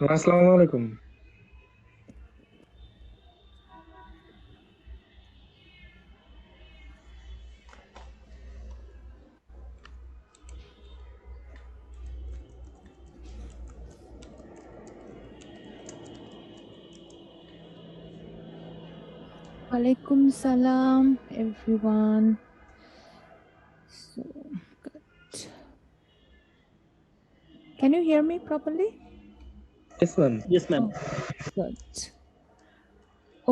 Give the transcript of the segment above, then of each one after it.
আসসালামু আলাইকুম। Walaikum salam, everyone. So good. Can you hear me properly? Yes, ma'am. Yes, ma'am. Oh, good.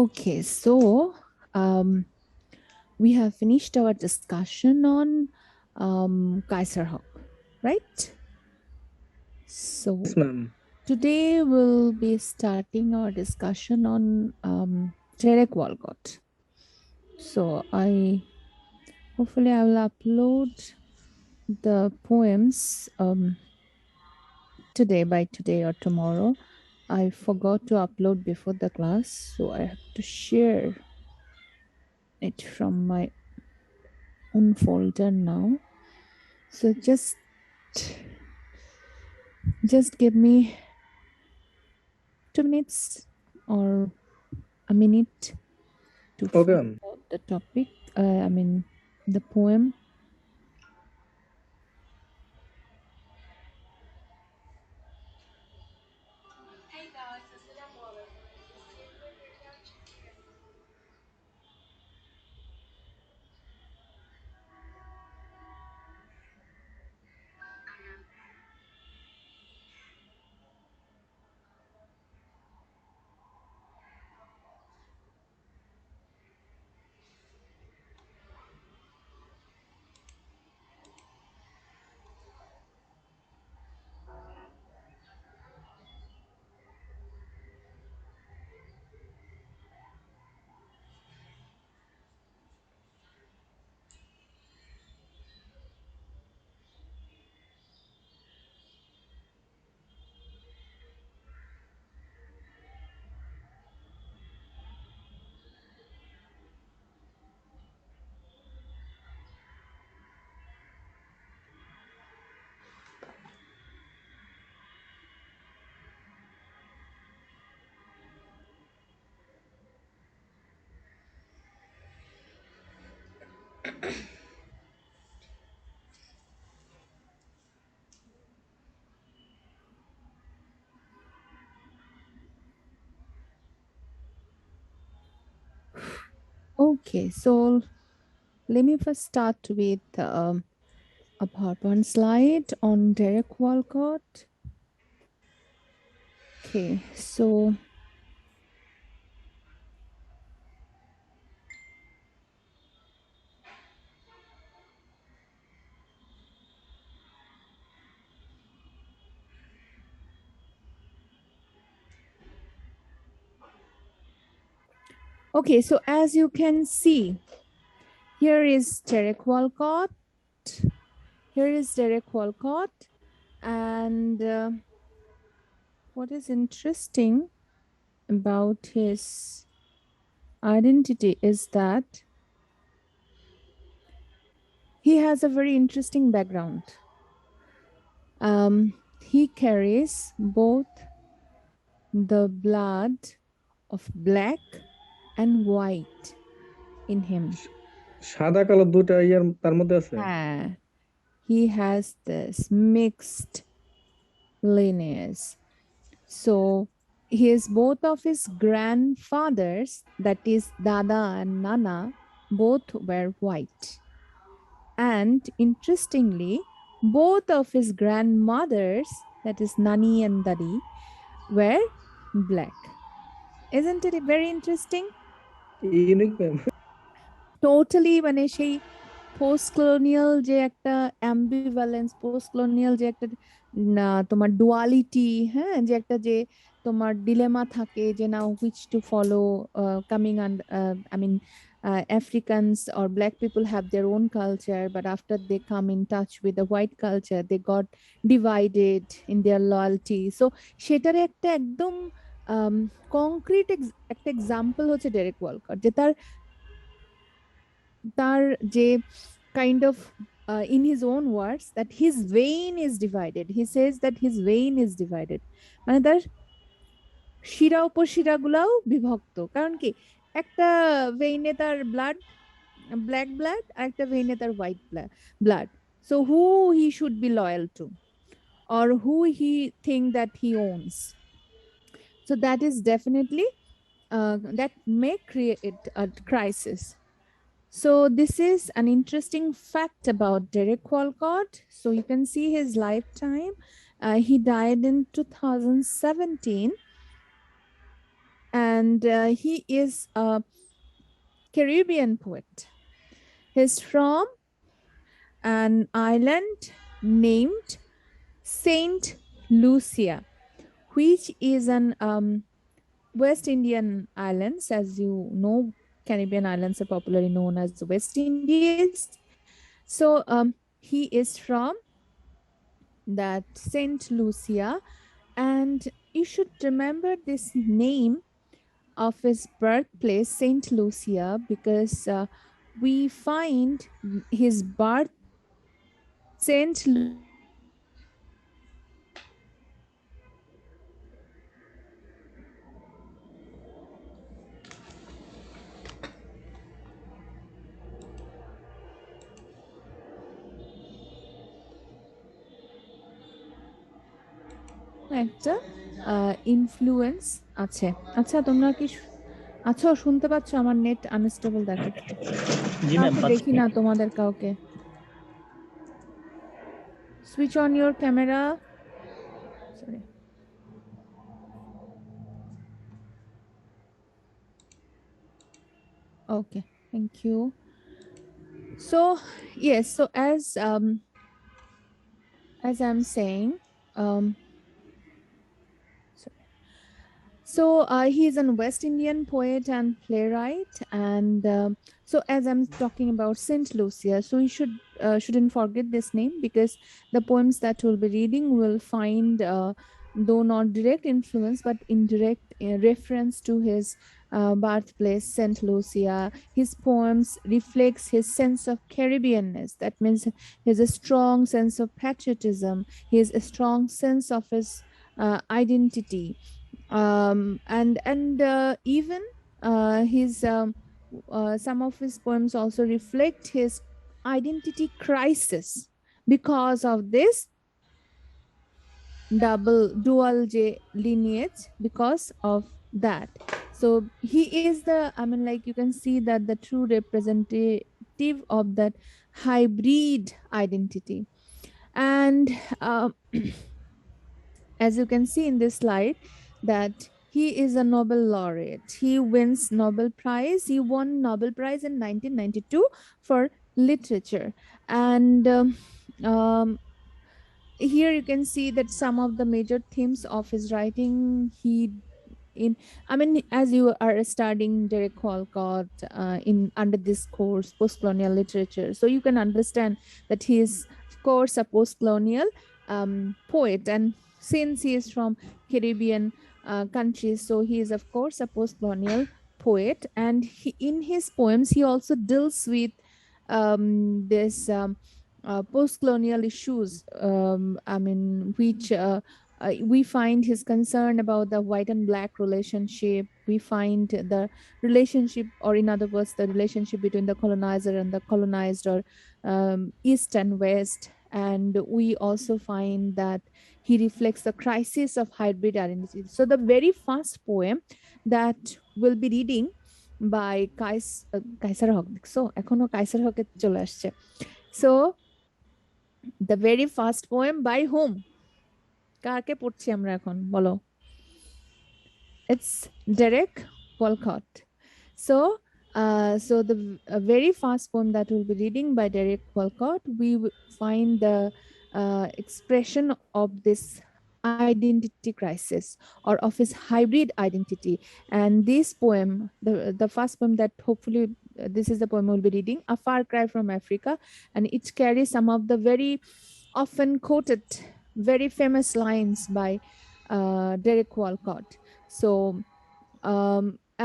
Okay, so we have finished our discussion on Kaiser Hawk, right? So Yes, ma'am. today we'll be starting our discussion on Derek Walcott. So I hopefully I will upload the poems today or tomorrow. I forgot to upload before the class, so I have to share it from my own folder now. So just give me 2 minutes or a minute to Okay, find ma'am. out the topic. I mean the poem. Okay, so let me first start with a PowerPoint slide on Derek Walcott. Okay, so okay, so as you can see, here is Derek Walcott. Here is Derek Walcott, and what is interesting about his identity is that he has a very interesting background. He carries both the blood of black and white in him. সাদা কালো দুটা ইয়ার তার মধ্যে আছে। He has this mixed lineage. So his both of his grandfathers, that is Dada and Nana, both were white. And interestingly, both of his grandmothers, that is Nani and Dadi, were black. Isn't it very interesting? Unique ma'am. Totally মানে সেই post colonial যে একটা অ্যাম্বিভ্যালেন্স, post colonial যে একটা তোমার duality, হ্যাঁ, যে একটা যে তোমার ডিলেমা থাকে যে now which to follow, coming and I mean Africans or black people have their own culture, but after they come in touch with the white culture, they got divided in their loyalty. So সেটার একটা একদম concrete একটা example হচ্ছে Derek Walcott, যে তার তার যে kind of in his own words that his vein is divided. He says that his vein is divided. মানে তার শিরা উপশিরা গুলাও বিভক্ত, কারণ কি একটা ভেইনে তার ব্লাড ব্ল্যাক ব্লাড আর একটা ভেইনে তার white blood, so who he should be loyal two or who he think that he owns. So that is definitely that may create a crisis. So this is an interesting fact about Derek Walcott. So you can see his lifetime. He died in 2017, and he is a Caribbean poet. He's from an island named Saint Lucia, which is an West Indian islands. As you know, Caribbean islands are popularly known as the West Indies. So he is from that Saint Lucia, and you should remember this name of his birthplace, Saint Lucia, because we find his birth Saint Lucia একটা influence আছে। আচ্ছা তোমরা কি আচ্ছা শুনতে পাচ্ছ? আমার net unstable দেখাচ্ছে, জি ম্যাম, কাউকে পাচ্ছি। দেখি না, তোমাদের কাউকে। Switch on your camera, sorry. Okay, thank you. So yes, so as I'm saying, um sorry. So he is a West Indian poet and playwright, and so as I'm talking about Saint Lucia, so you shouldn't forget this name, because the poems that we'll be reading will find, though not direct influence, but indirect reference to his birthplace, Saint Lucia. His poems reflects his sense of Caribbeanness. That means he has a strong sense of patriotism. He has a strong sense of his identity, and even his some of his poems also reflect his identity crisis because of this dual j lineage. Because of that, so he is the, I mean, like, you can see that the true representative of that hybrid identity. And as you can see in this slide, that he is a Nobel laureate. He wins Nobel Prize. He won Nobel Prize in 1992 for literature. And here you can see that some of the major themes of his writing, he in I mean, as you are studying Derek Walcott in under this course, post-colonial literature, so you can understand that he is of course a post-colonial poet, and since he is from Caribbean countries, so he is of course a post-colonial poet. And in his poems he also deals with this post-colonial issues, I mean, which we find his concern about the white and black relationship. We find the relationship, or in other words, the relationship between the colonizer and the colonized, or East and West. And we also find that he reflects the crisis of hybrid identity. So the very first poem that we'll be reading by Kaiser Haq, দেখছো এখনো কাইসার হকে চলে আসছে। So the very first poem by whom? কাকে পড়ছি আমরা এখন বলো? It's Derek Walcott. So the very first poem that we'll be reading by Derek Walcott, we find the expression of this identity crisis, or of his hybrid identity. And this poem, the first poem that hopefully this is the poem we'll be reading, A Far Cry from Africa, and it carries some of the very often quoted, very famous lines by Derek Walcott. So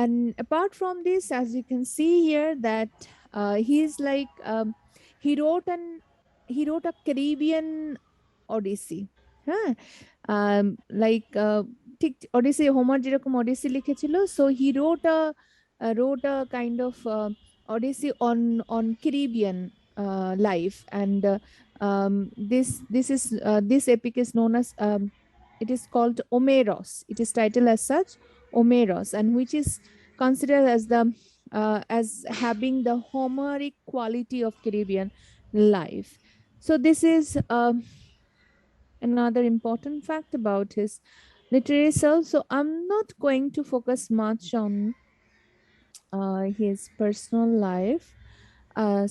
and apart from this, as you can see here, that he's like he wrote an he wrote a Caribbean odyssey, huh? Like ঠিক ওডিসি, Homer যেরকম ওডিসি লিখেছিল, so he wrote a kind of odyssey on Caribbean life, and this epic is known as, it is called Omeros. It is titled as such, Omeros, and which is considered as the as having the Homeric quality of Caribbean life. So this is another important fact about his literary self. So I'm not going to focus much on his personal life.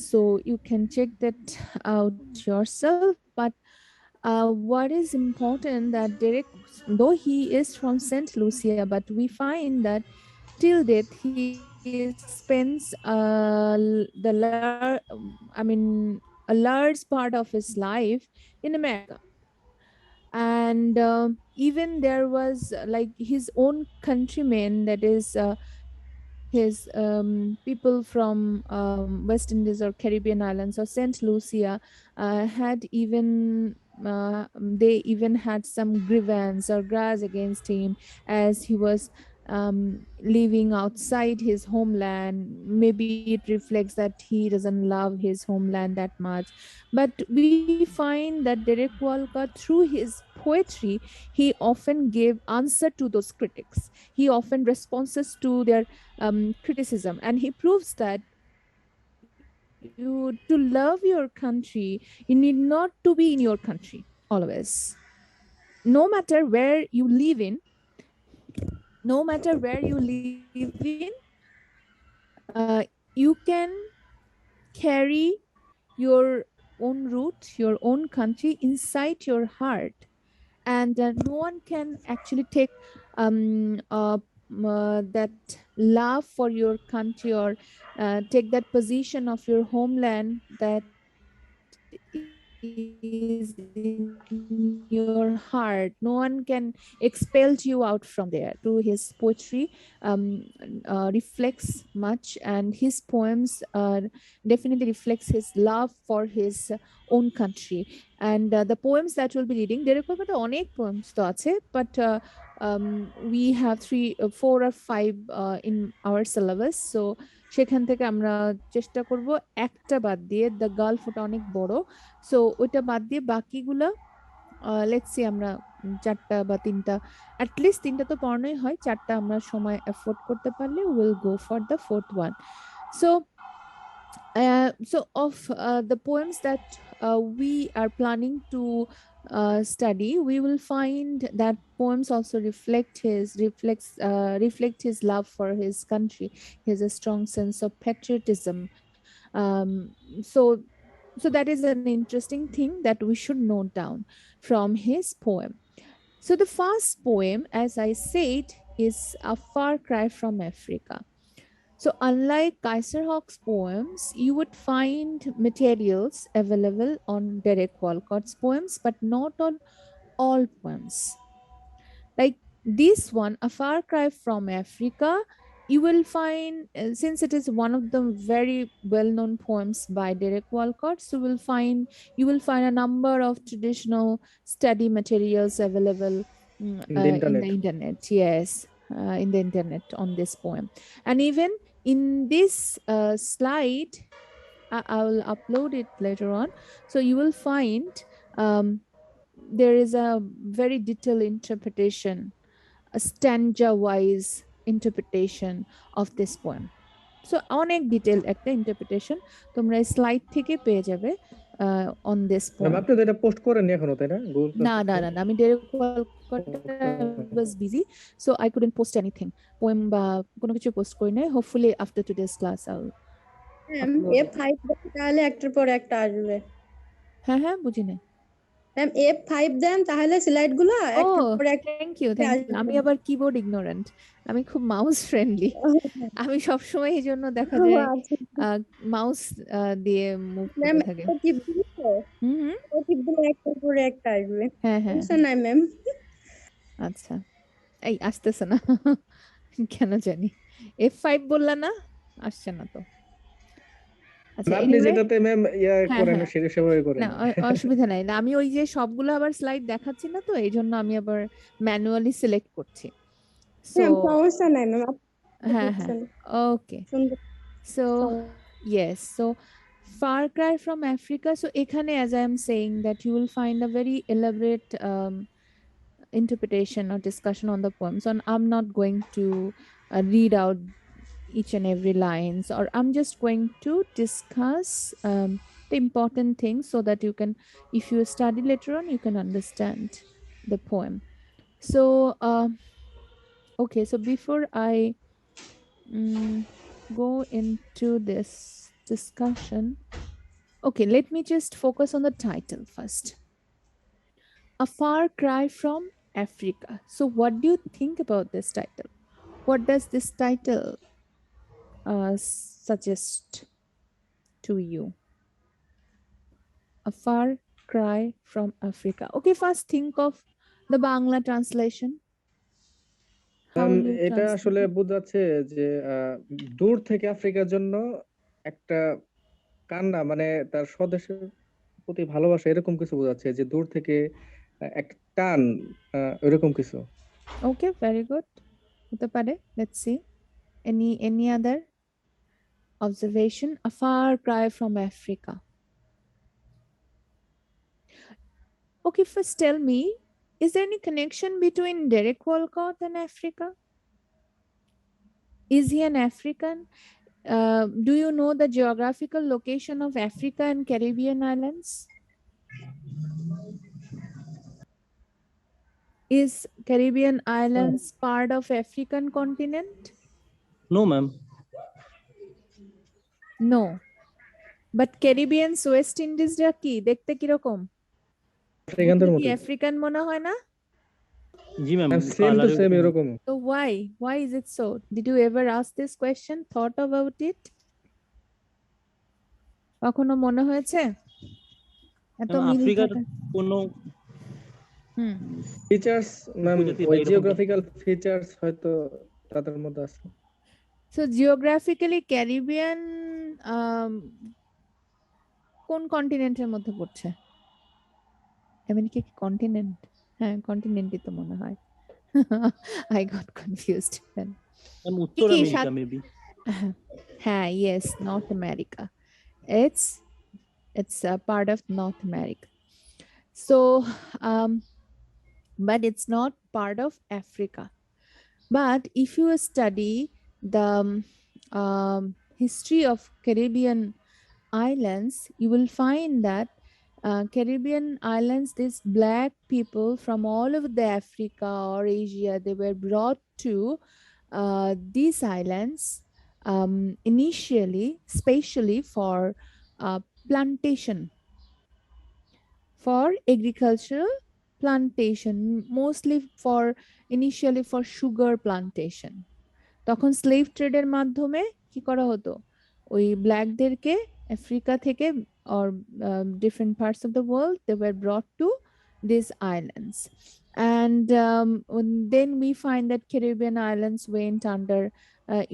So you can check that out yourself. But what is important that Derek, though he is from St. Lucia, but we find that till death he spends I mean, a large part of his life in America. And even there was like his own countrymen, that is his people from West Indies or Caribbean islands or Saint Lucia, had even they even had some grievance or grudge against him, as he was living outside his homeland. Maybe it reflects that he doesn't love his homeland that much. But we find that Derek Walcott, through his poetry, he often gave answer to those critics. He often responses to their criticism, and he proves that you to love your country, you need not to be in your country always. No matter where you live in, no matter where you live in, you can carry your own root, your own country inside your heart, and no one can actually take that love for your country, or take that position of your homeland that is in your heart. No one can expel you out from there. Through his poetry reflects much, and his poems definitely reflects his love for his own country. And the poems that we'll be reading, Derek Walcott অনেক poems তো আছে, but we have four or five in our syllabus. So সেখান থেকে আমরা চেষ্টা করব একটা বাদ দিয়ে, দ্য গালফ ওটা অনেক বড়, সো ওইটা বাদ দিয়ে বাকিগুলা লেটস সি আমরা চারটা বা তিনটা, অ্যাটলিস্ট তিনটা তো পড়ানোই হয়, চারটা আমরা সময় এফোর্ড করতে পারলে will go for the fourth one. So of the poems that we are planning to study, we will find that poems also reflect his love for his country. He has a strong sense of patriotism. So that is an interesting thing that we should note down from his poem. So the first poem, as I said, is A Far Cry from Africa. So, unlike Kaiser Hawk's poems, you would find materials available on Derek Walcott's poems, but not on all poems. Like this one, A Far Cry from Africa, you will find, since it is one of the very well-known poems by Derek Walcott, so you will find a number of traditional study materials available in the in the internet. internet. Yes, in the internet on this poem, and even in this slide, I will upload it later on. So you will find um, there is a very detailed interpretation, a stanza wise interpretation of this poem. So অনেক detail একটা interpretation তোমরা slide থেকে পেয়ে যাবে on this ma'am poem. আপনি তো এটা post করেননি এখনো, তাই না? গুগল না না প্ল্যাটফর্মে। না না, আমি Derek Walcott was busy, so I couldn't post anything, poem বা কোনো কিছু পোস্ট করি নাই। Hopefully after today's class I will ma'am upload it. F5 তাহলে একটার পর একটা আসবে। হ্যাঁ হ্যাঁ, বুঝি নাই। ম্যাম F5 দেন তাহলে স্লাইড গুলো ও একটার পর একটা থ্যাংক ইউ থ্যাংক ইউ, আমি আসবে। আবার কিবোর্ড ইগনোরেন্ট, আমি খুব মাউস ফ্রেন্ডলি। আমি সবসময় এই জন্য দেখা ও যায় আচ্ছা মাউস দিয়ে মুভ ম্যাম করতে থাকে। টিপ দিলে তো হুম হুম, টিপ দিলে একটার পরে একটা আসবে। হ্যাঁ হ্যাঁ সমস্যা হ্যাঁ, নাই ম্যাম। আচ্ছা। এই আসতেছে না কেন জানি, F5 বললা না, আসছে না তো। আচ্ছা, আপনি anyway, যেটাতে ম্যাম ইয়া হ্যাঁ করেন হ্যাঁ সেভাবে করেন। না অসুবিধা নাই না, আমি ওই যে সবগুলো আবার স্লাইড দেখাচ্ছি না, তো এই জন্য আমি আবার ম্যানুয়ালি সিলেক্ট করছি। সো ম্যাম সমস্যা নাই ম্যাম, হ্যাঁ হ্যাঁ ওকে। সুন্দর। So yes, so far cry from Africa. So ekhane, as I am saying, that you will find a very elaborate interpretation or discussion on the poems. And I'm not going to read out each and every lines, or I'm just going to discuss the important things so that you can, if you study later on, you can understand the poem. So okay, so before I go into this discussion, okay, let me just focus on the title first. A Far Cry from Africa. So what do you think about this title? What does this title suggest to you? A Far Cry from Africa. Okay, first think of the Bangla translation. How will you এটা translate আসলে it? বোঝাচ্ছে যে দূর থেকে আফ্রিকার জন্য একটা কান্না, মানে তার স্বদেশের প্রতি ভালোবাসা, এরকম কিছু বোঝাচ্ছে, যে দূর থেকে একটা টান, এরকম কিছু। Okay, very good. হতে পারে। Let's see. Any other observation? A Far Cry from Africa. Okay, first tell me, is there any connection between Derek Walcott and Africa? Is he an African? Do you know the geographical location of Africa and Caribbean islands? Is Caribbean islands part of African continent? No, ma'am. No. But Caribbean's West Indies রা কি দেখতে কিরকম? আফ্রিকানদের কি মতো African মনে হয় না? জি ma'am, same to colour same এরকম। So why is it so? Did you ever ask this question, thought about it? কখনো মনে হয়েছে এত মিল আফ্রিকার থাকা? কোনো ফিচার্স ম্যাম, উপজাতি বা ওই এরকম জিওগ্রাফিক্যাল ফিচার্স হয়তো তাদের মধ্যে আছে। So geographically Caribbean কোন কন্টিনেন্টের মধ্যে পড়ছে? আমেরিকা কি কন্টিনেন্ট? হ্যাঁ, কন্টিনেন্টই তো মনে হয়। I got confused then. উত্তর কি আমেরিকা মেবি। হ্যাঁ, yes, North America. It's a part of North America. So but it's not part of Africa. But if you study the history of Caribbean islands, you will find that Caribbean islands, these black people from all over the Africa or Asia, they were brought to these islands initially, especially for plantation, for agricultural plantation, mostly for initially for sugar plantation. তখন slave ট্রেডের মাধ্যমে কি করা হতো, ওই ব্ল্যাকদেরকে Africa থেকে or different parts of the world, they were brought to these islands. And then we find that Caribbean islands went under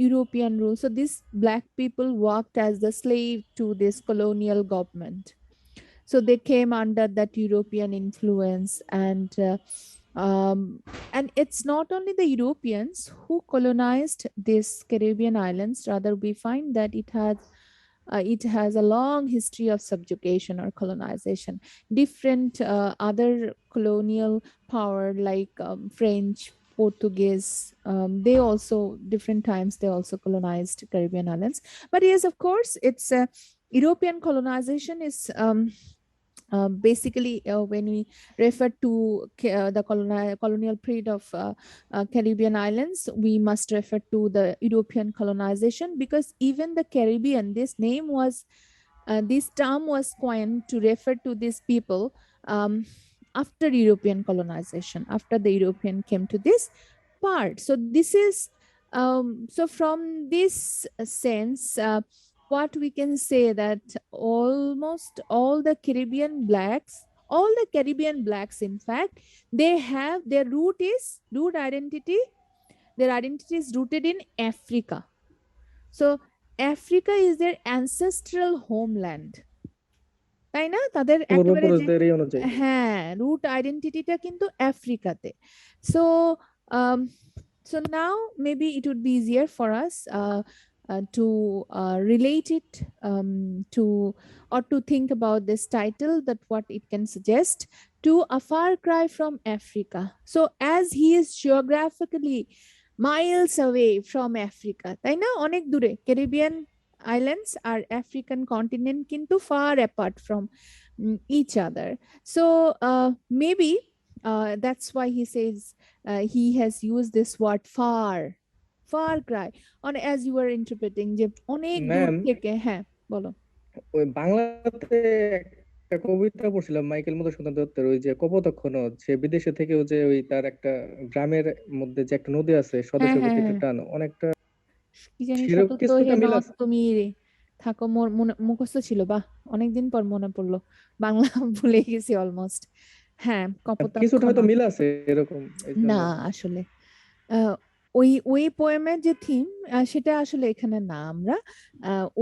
European rule. So these black people worked as the slave to this colonial government. So they came under that European influence, and it's not only the Europeans who colonized these Caribbean islands. Rather, we find that it has a long history of subjugation or colonization. Different other colonial power like French, Portuguese, they also different times they also colonized Caribbean islands. But yes, of course, it's European colonization is basically when we refer to the colonial period of Caribbean islands, we must refer to the European colonization, because even the Caribbean, this term was coined to refer to these people after European colonization, after the European came to this part. So this is so from this sense, what we can say that almost all the Caribbean blacks, in fact, they have their root identity, their identity is rooted in Africa. So Africa is their ancestral homeland, তাই না? তাদের একেবারে যে পূর্বপুরুষদের এই অনুযায়ী। হ্যাঁ root আইডেন্টিটিটা কিন্তু আফ্রিকাতে। So so now maybe it would be easier for us to relate it to or to think about this title, that what it can suggest to a far cry from Africa. So as he is geographically miles away from Africa, তাই না, অনেক দূরে, Caribbean islands আর African continent কিন্তু far apart from each other. So maybe that's why he says he has used this word far cry on, as you were interpreting, যে অনেক দূর ma'am, থেকে। হ্যাঁ বলো। ওই বাংলাতে একটা কবিতা পড়ছিলাম মাইকেল মধুসূদন দত্তের, ওই যে কপোতাক্ষ নদ, সে বিদেশে থেকেও যে ওই তার একটা গ্রামের মধ্যে যে একটা নদী আছে হ্যাঁ স্বদেশের হ্যাঁ প্রতি একটা হ্যাঁ, টান, অনেকটা কি জানি, সেরকম সতত কিছুটা হে মিল নদ আছে। তুমি থাকো, মোর মুখস্থ ছিল, বাহ অনেকদিন পর মনে পড়লো, বাংলা ভুলে গেছি অলমোস্ট। হ্যাঁ কপোতাক্ষ কিছুটা হয়তো নদ। মিল আছে এরকম, এই না জন্য। আসলে আহ, ওই ওই পোয়েমের যে থিম সেটা আসলে এখানে না, আমরা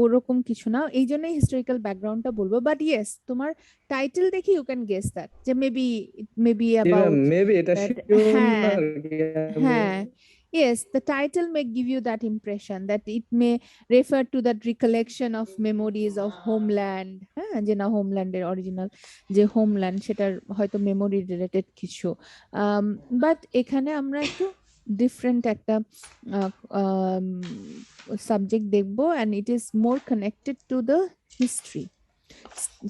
ওরকম কিছু না, এই জন্যই হিস্টোরিক্যাল ব্যাকগ্রাউন্ডটা বলবো। বাট ইয়েস, তোমার টাইটেল দেখি ইউ ক্যান গেস দ্যাট, যে maybe G ma'am, about maybe এটা that. শিওর না হ্যাঁ আর কি আমি। হ্যাঁ, yes, the title may give you that impression, that it may refer to that recollection of memories of homeland, হ্যাঁ, যে না হোমল্যান্ডের অরিজিনাল যে হোমল্যান্ড সেটার হয়তো মেমোরি রিলেটেড কিছু। বাট এখানে আমরা একটু ডিফারেন্ট একটা সাবজেক্ট দেখবো, and it is more connected to the history.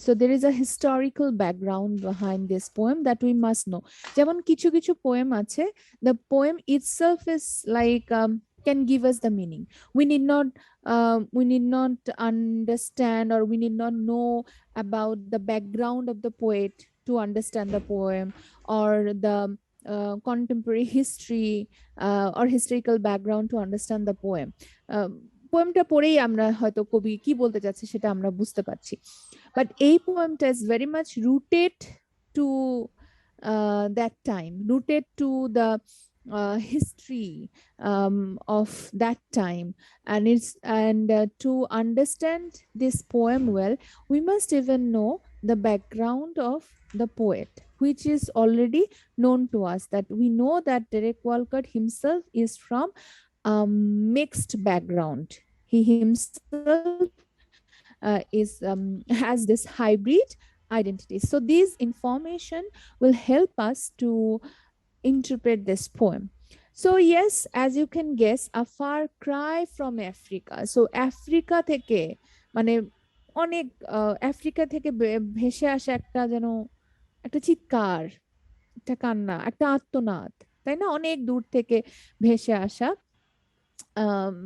So there is a historical background behind this poem that we must know. যেমন কিছু কিছু poem আছে, the poem itself is like can give us the meaning. We need not understand, or we need not know about the background of the poet to understand the poem, or the contemporary history or historical background to understand the poem. পোয়েমটা পড়েই আমরা হয়তো কবি কি বলতে চাচ্ছে সেটা আমরা বুঝতে পারছি। But a poemta is very much rooted to that time, rooted to the history of that time, and to understand this poem well, we must even know the background of the poet, which is already known to us. That we know that Derek Walcott himself is from a mixed background. He himself has this hybrid identity. So these information will help us to interpret this poem. So yes, as you can guess, a far cry from Africa. So Africa থেকে মানে অনেক Africa থেকে ভেসে আসা একটা যেন একটা চিৎকার, একটা কান্না, একটা আর্তনাদ, তাই না, অনেক দূর থেকে ভেসে আসা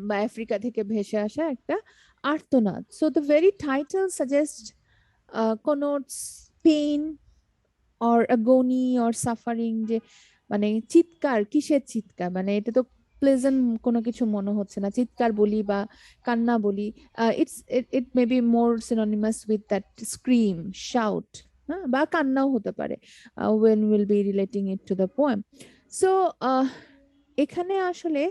বা আফ্রিকা থেকে ভেসে আসা একটা আর্তনাদ। So the very title suggests connotes pain or agony or suffering, যে মানে চিৎকার, কিসের চিৎকার, মানে এটা তো প্লেজেন্ট কোনো কিছু মনে হচ্ছে না, চিৎকার বলি বা কান্না বলি, it may be more synonymous with that scream, shout, হ্যাঁ, বা কান্নাও হতে পারে when we'll be relating it to the poem. So এখানে আসলে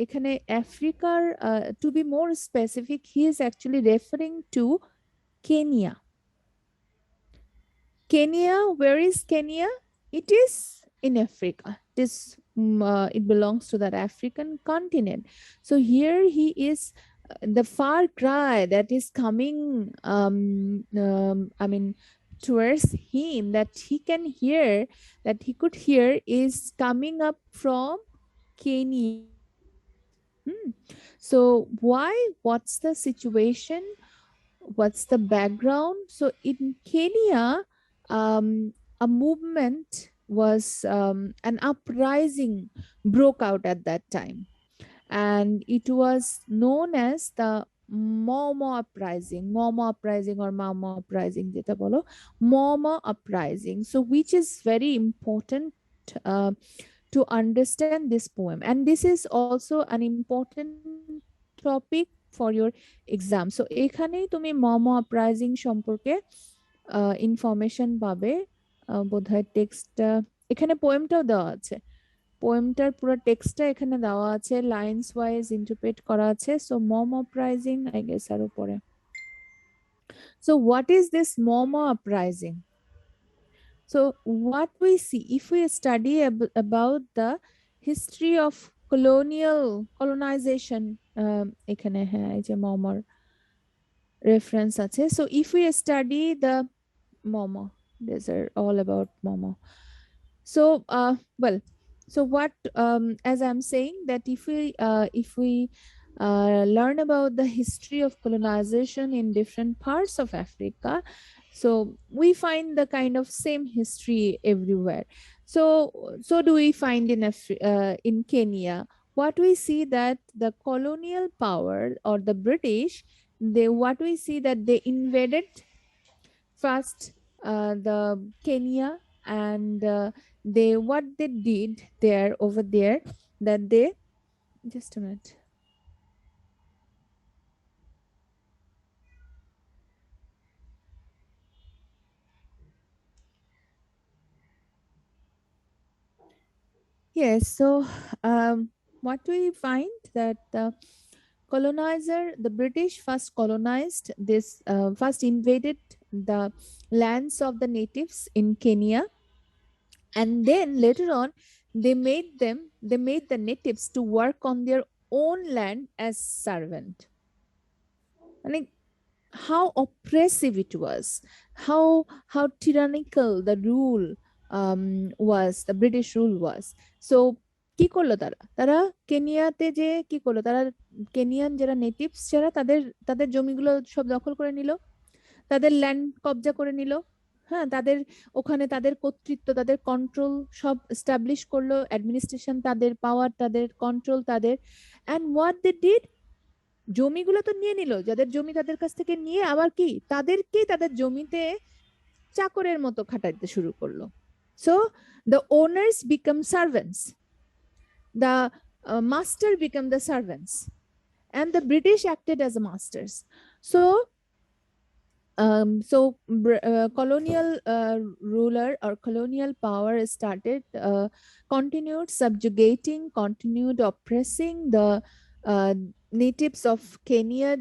এখানে আফ্রিকার, to be more specific, he is actually referring to Kenya. Kenya, where is Kenya? It is in Africa. It belongs to that African continent. So here he is, the far cry that is coming, I mean, towards him, that he can hear, that he could hear, is coming up from Kenya. So why? What's the situation? What's the background? So in Kenya, a movement was, an uprising broke out at that time, and it was known as the Momo uprising or Mamo uprising, jeta bolo, Momo uprising. So which is very important to understand this poem, and this is also an important topic for your exam. So এখানেই তুমি momo uprising সম্পর্কে information পাবে, বোধহয় text, এখানে পোয়েমটাও দেওয়া আছে, পোয়েমটার পুরো টেক্সটটা এখানে দেওয়া আছে, লাইন্স ওয়াইজ ইন্টারপ্রেট করা আছে। So Mau Mau uprising I guess আর উপরে। So what is this Mau Mau uprising? So what we see if we study about the history of colonization, এখানে হ্যাঁ এই যে মমর রেফারেন্স আছে। So if we study the momo, these are all about momo. So well, so what as I'm saying that if we learn about the history of colonization in different parts of Africa, so we find the kind of same history everywhere. So do we find in Kenya? What we see that the colonial power or the British, what we see that they invaded first the Kenya, and what they did there over there, that they just a minute. Yes, so what we find that the the British first colonized this, first invaded the lands of the natives in Kenya, and then later on they made the natives to work on their own land as servant. I mean, how oppressive it was, how tyrannical the rule was, the British rule was. So কি করলো তারা, কেনিয়াতে যে কি করলো তারা, Kenyan যারা natives যারা তাদের তাদের জমিগুলো সব দখল করে নিল, তাদের ল্যান্ড কবজা করে নিল। হ্যাঁ, তাদের ওখানে তাদের কর্তৃত্ব, তাদের কন্ট্রোল সব এস্টাবলিশ করলো, অ্যাডমিনিস্ট্রেশন তাদের, পাওয়ার তাদের, কন্ট্রোল তাদের। এন্ড হোয়াট দে ডিড, জমিগুলো তো নিয়ে নিল, যাদের জমি তাদের কাছ থেকে নিয়ে আবার কি তাদেরকে তাদের জমিতে চাকরের মতো খাটাইতে শুরু করলো। So the owners become servants, the master become the servants, and the British acted as masters. So colonial ruler or colonial power started, continued subjugating, continued oppressing the natives of Kenya.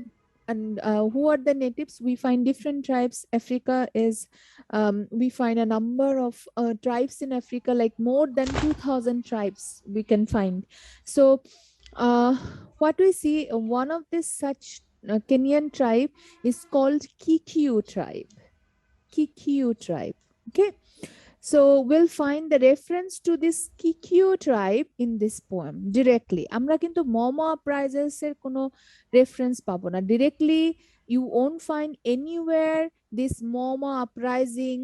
And who are the natives? We find different tribes. Africa is, we find a number of tribes in Africa, like more than 2,000 tribes we can find. So what we see, one of this such Kenyan tribe is called Kikuyu tribe. Kikuyu tribe. Okay. So we'll find the reference to this Kikuyu tribe in this poem directly. আমরা কিন্তু momo uprisings এর কোনো reference পাবো না directly. You won't find anywhere this momo uprising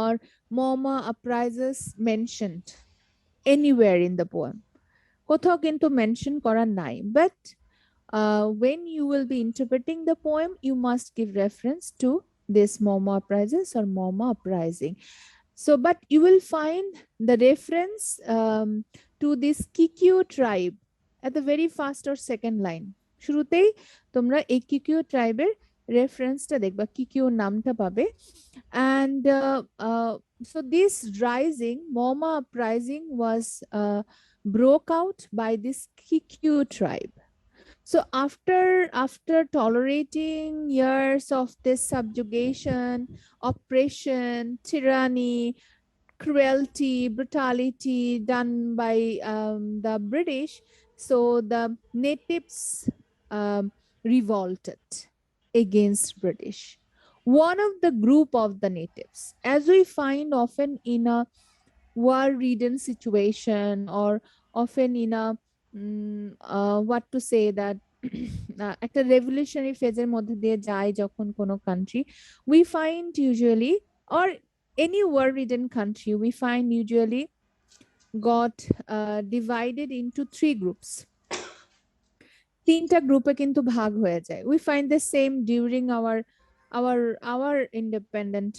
or momo uprisings mentioned anywhere in the poem. কোথাও কিন্তু mention করা নাই, but when you will be interpreting the poem, you must give reference to this momo uprisings or momo uprising. So, but you will find the reference to this Kikuyu tribe at the very first or second line. শুরুতেই তোমরা এই Kikuyu tribe-এর reference-টা দেখবা, Kikuyu নামটা পাবে। And so this rising, momo uprising, was broke out by this Kikuyu tribe. So after tolerating years of this subjugation, oppression, tyranny, cruelty, brutality done by the British, so the natives revolted against British. One of the group of the natives, as we find often in a war-ridden situation, or often in a what to say that একটা revolutionary phase এর মধ্যে দিয়ে যায় যখন কোনো country, we find usually, or any war-ridden country, we find usually got divided into 3 groups. 3টা গ্রুপে কিন্তু ভাগ হয়ে যায়. We find the same during our independent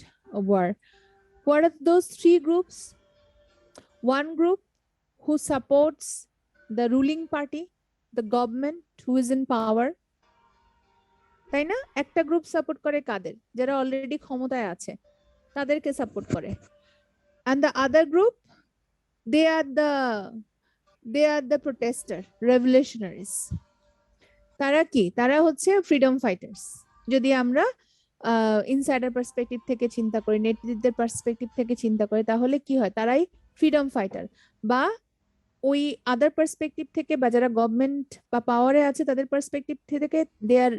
war. What are those 3 groups? One group who supports the ruling party, the government who is in power. তাই না? একটা group support করে কাদের? যারা অলরেডি ক্ষমতায় আছে তাদেরকে সাপোর্ট করে। And the other group, they are the protester revolutionaries. তারা কি? তারা হচ্ছে ফ্রিডম ফাইটার্স। যদি আমরা ইনসাইডার পার্সপেক্টিভ থেকে চিন্তা করি, নেতৃত্বের পার্সপেক্টিভ থেকে চিন্তা করি, তাহলে কি হয়? তারাই ফ্রিডম ফাইটার। বা ওই আদার পার্সপেক্টিভ থেকে, বা যারা গভর্নমেন্ট বা পাওয়ারে আছে তাদের পার্সপেক্টিভ থেকে দে আর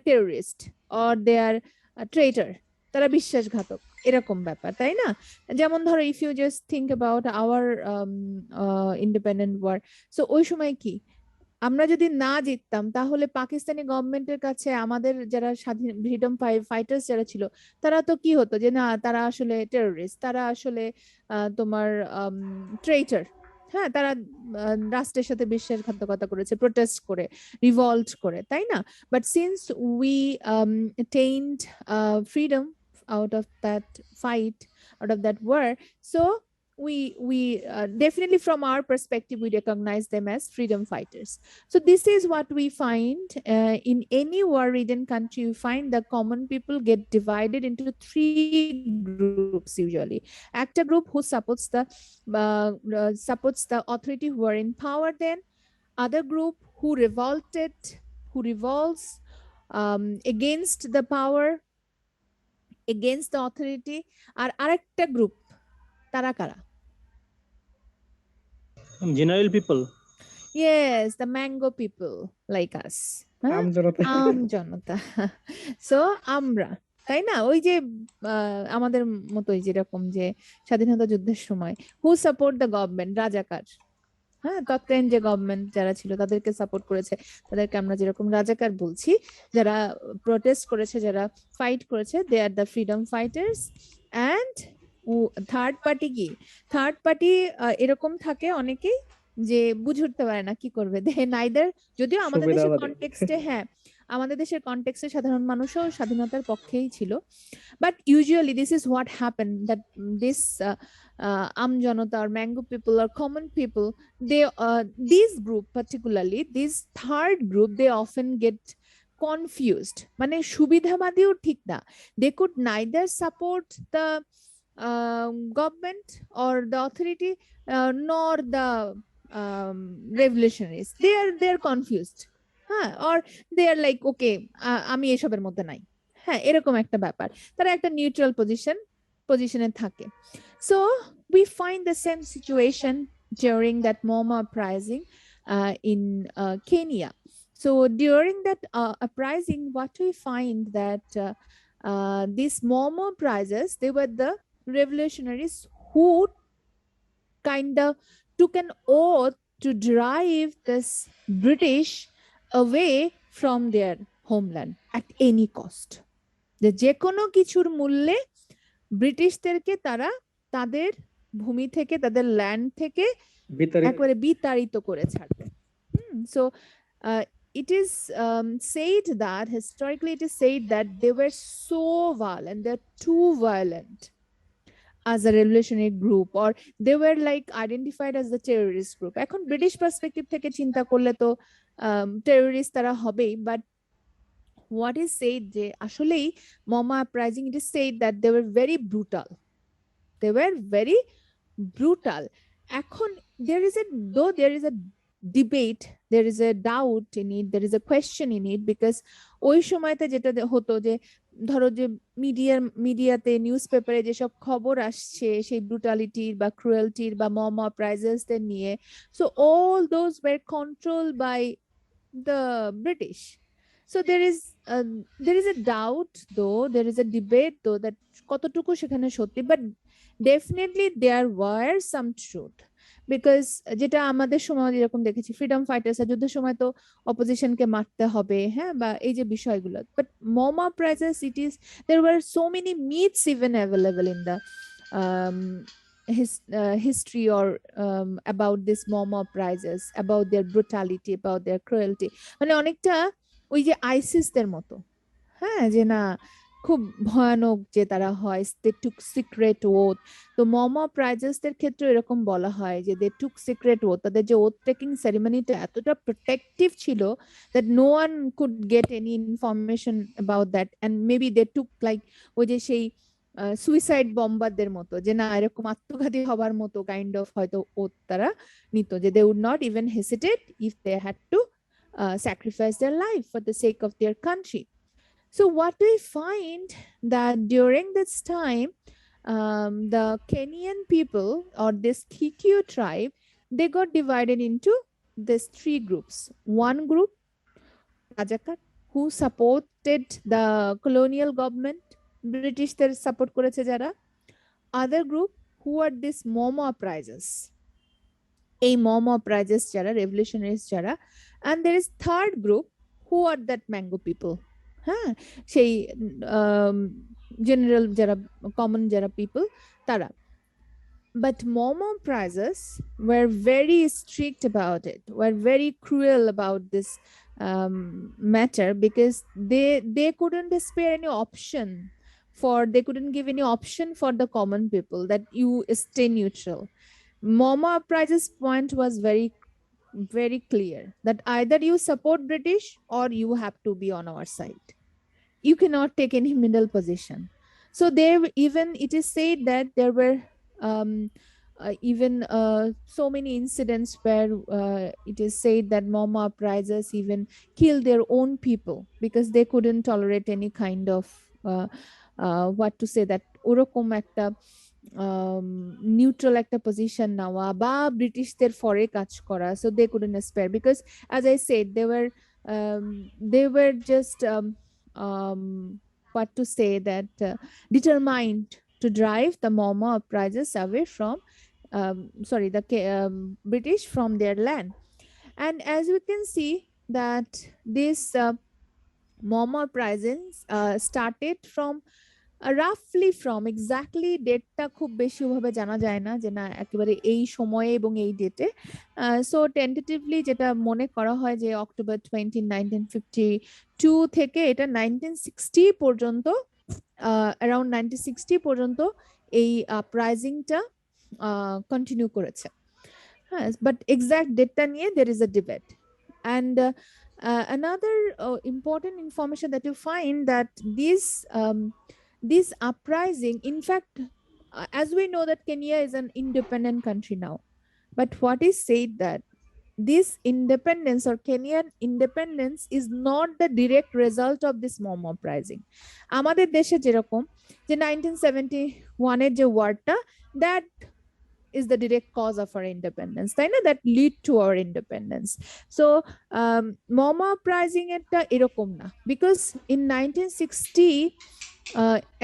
টেররিস্ট অর দে আর ট্রেটার, তারা বিশ্বাসঘাতক, এরকম ব্যাপার, তাই না? যেমন ধরো, if you just think about our independent war, so ওই সময় কি আমরা যদি না জিততাম, তাহলে পাকিস্তানি গভর্নমেন্টের কাছে আমাদের যারা স্বাধীন ফ্রিডম ফাইটার্স যারা ছিল, তারা তো কি হতো যে না, তারা আসলে টেররিস্ট, তারা আসলে তোমার ট্রেটার। হ্যাঁ, তারা রাষ্ট্রের সাথে বিশ্বাসঘাতকতা করেছে, প্রোটেস্ট করে, রিভল্ট করে, তাই না? But since we attained freedom out of that fight, out of that war, so we definitely, from our perspective, we recognize them as freedom fighters. So this is what we find in any war-ridden country. You find the common people get divided into three groups usually. Actor group who supports the authority who are in power, then other group who revolts against the power, against the authority. আর আরেকটা group, তারা কারা? General people. Yes, the mango people like us. Amjanata. Amjanata. So আমরা, তাই না? ওই যে আমাদের মতোই, যেরকম যে স্বাধীনতা যুদ্ধের সময় হু সাপোর্ট দ্য গভর্নমেন্ট, রাজাকার। হ্যাঁ, তৎকালীন যে গভর্নমেন্ট যারা ছিল তাদেরকে সাপোর্ট করেছে, তাদেরকে আমরা যেরকম রাজাকার বলছি। যারা প্রোটেস্ট করেছে, যারা ফাইট করেছে, they are the freedom fighters. And third party কি? থার্ড পার্টি এরকম থাকে অনেকেই যে বুঝে উঠতে পারে না কি করবে। দে নাইদার, যদিও আমাদের দেশের সুবিধাবাদী। কনটেক্সটে, হ্যাঁ, আমাদের দেশের কনটেক্সটে সাধারণ মানুষও স্বাধীনতার পক্ষেই ছিল। But usually this is what happen, that this আমজনতা or mango people or common people, they this group, particularly this third group, they often get confused. মানে সুবিধাবাদীও ঠিক না। They could neither support the government or the authority nor the revolutionaries. They are confused. হ্যাঁ, or they are like, okay, আমি এসবের মধ্যে নাই। হ্যাঁ, এরকম একটা ব্যাপার। তারা একটা নিউট্রাল পজিশনে থাকে। So we find the same situation during that Moma uprising in Kenya. So during that uprising, what we find that these Moma uprisers, they were the revolutionaries who kind of took an oath to drive this British away from their homeland at any cost. যে কোনো কিছুর মূল্যে ব্রিটিশদেরকে তারা তাদের ভূমি থেকে, তাদের land থেকে একবারে বিতাড়িত করে ছাড়বে। So it is said that historically it is said that they were so violent, they're too violent as a revolutionary group, or they were like identified as the terrorist group. এখন British perspective থেকে চিন্তা করলে তো terrorist তারা হবেই, but what is said যে আসলেই Moma uprising, it is said that they were very brutal. They were very brutal. এখন there is a debate, there is a doubt in it, there is a question in it, because ওই সময়তে যেটা হতো যে ধরো যে মিডিয়াতে, news পেপারে যেসব খবর আসছে সেই ব্রুটালিটির বা ক্রুয়েলটির বা Moma uprisers-দের নিয়ে, so all those were controlled by the British. So there is a doubt though, there is a debate though, that কতটুকু সেখানে সত্যি, but definitely there were some truth, because যেটা আমাদের সময় যেরকম দেখেছি, ফ্রিডম ফাইটার্স যুদ্ধের সময় তো অপোজিশনকে মারতে হবে, হ্যাঁ, বা এই যে বিষয়গুলো। But Moma uprisers, it is, there were so many myths even available in the history or about this Moma uprisers, about their brutality, about their cruelty. মানে অনেকটা ওই যে আইসিসদের মতো, হ্যাঁ, যে না খুব ভয়ানক যে তারা হয়, দে টুক সিক্রেট ওথ। তো Moma uprisers-দের ক্ষেত্রে এরকম বলা হয় যে দে টুক সিক্রেট ওথ, তাদের যে ওথ টেকিং সেরিমনিটা এতটা প্রোটেক্টিভ ছিল that no one could get any information about that, and maybe they took like ওই যে সেই সুইসাইড বম্বারদের মতো, যে না এরকম আত্মঘাতী হবার মতো কাইন্ড অফ হয়তো তারা নিত, যে they would not even hesitate if they had to sacrifice their life for the sake of their country. So what we find that during this time, the Kenyan people or this Kikuyu tribe, they got divided into these three groups. One group, Rajakat, who supported the colonial government, British their support করেছে যারা. Other group who are this Momo uprisers, এই Momo uprisers যারা, revolutionaries যারা. And there is third group who are that Mango people, হ্যাঁ, সেই general যারা, common যারা people তারা. But Momo uprisers were very strict about it, were very cruel about this matter, because they couldn't spare any option they couldn't give any option for the common people that you stay neutral. Momo uprisers point was very clear that either you support British or you have to be on our side. You cannot take any middle position. So there, even it is said that there were even so many incidents where it is said that Momo uprisers even killed their own people because they couldn't tolerate any kind of what to say, that ওরকম একটা neutral একটা position নেওয়া বা ব্রিটিশদের ফরে কাজ করা. So they couldn't spare, because as I said, they were just what to say, that determined to drive the Momo uprisers away from the British from their land. And as we can see that this Momo uprisings started from রাফলি from, exactly ডেটটা খুব বেশি ভাবে জানা যায় না যে না একেবারে এই সময়ে এবং এই ডেটে. সো টেন্টেটিভলি যেটা মনে করা হয় যে অক্টোবর 20, 1952 থেকে এটা 1960 পর্যন্ত, অ্যারাউন্ড 1960 পর্যন্ত এই আপরাইজিংটা কন্টিনিউ করেছে. হ্যাঁ, বাট এক্সাক্ট ডেটটা নিয়ে there is a debate. And another important information that you find, that this uprising, in fact, as we know that Kenya is an independent country now, but what is said that this independence or Kenyan independence is not the direct result of this Momo uprising. আমাদের দেশে যেরকম যে 1971 এর যে ওয়ারটা, that is the direct cause of our independence, তাই না, that lead to our independence. So Momo uprising এটা এরকম না, because in 1960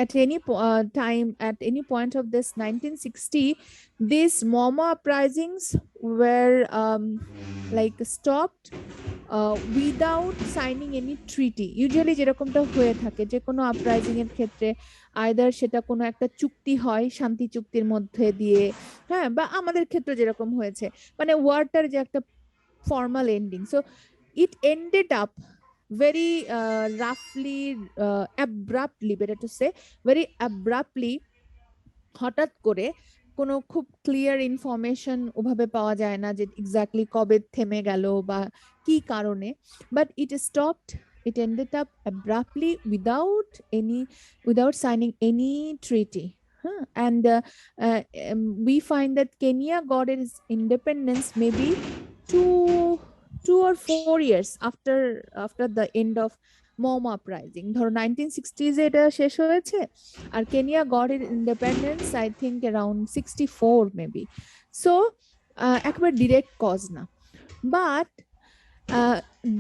at any time, at any point of this 1960, these Momo uprisings were like stopped without signing any treaty. Usually যেরকমটা হয়ে থাকে যে কোনো আপরাইজিং এর ক্ষেত্রে আইদার সেটা কোনো একটা চুক্তি হয় শান্তি চুক্তির মধ্যে দিয়ে, হ্যাঁ, বা আমাদের ক্ষেত্রে যেরকম হয়েছে মানে ওয়ারটার যে একটা formal ending. So it ended up very roughly, abruptly, better to say, very abruptly, হঠাৎ করে কোনো খুব ক্লিয়ার ইনফরমেশন ওভাবে পাওয়া যায় না যে এক্স্যাক্টলি কবে থেমে গেল বা কি কারণে, but it stopped, it ended up abruptly without signing any treaty. And we find that Kenya got its independence maybe 2 or 4 years after the end of Momo uprising. ধরো 1960s এটা শেষ হয়েছে আর Kenya got its independence I think around 64 maybe. So একবার direct cause না, but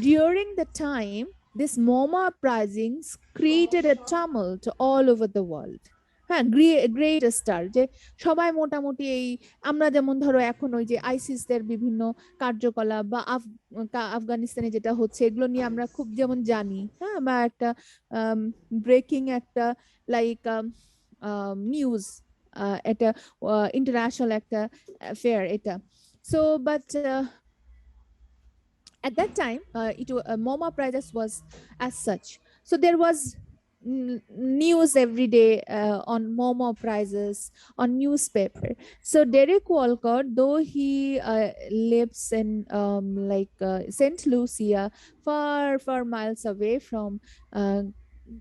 during the time this Momo uprisings created a tumult all over the world. হ্যাঁ, great star, যে সবাই মোটামুটি এই আমরা যেমন ধরো এখন ওই যে আইসিসদের বিভিন্ন কার্যকলাপ বা আফগানিস্তানে যেটা হচ্ছে এগুলো নিয়ে আমরা খুব যেমন জানি, হ্যাঁ, বা একটা ব্রেকিং একটা লাইক নিউজ, এটা ইন্টারন্যাশনাল একটা অ্যাফেয়ার এটা. So but at that time Momo uprisings was as such, so there was news every day on Momo uprisings on newspaper. So Derek Walcott, though he lives in St. Lucia, far miles away from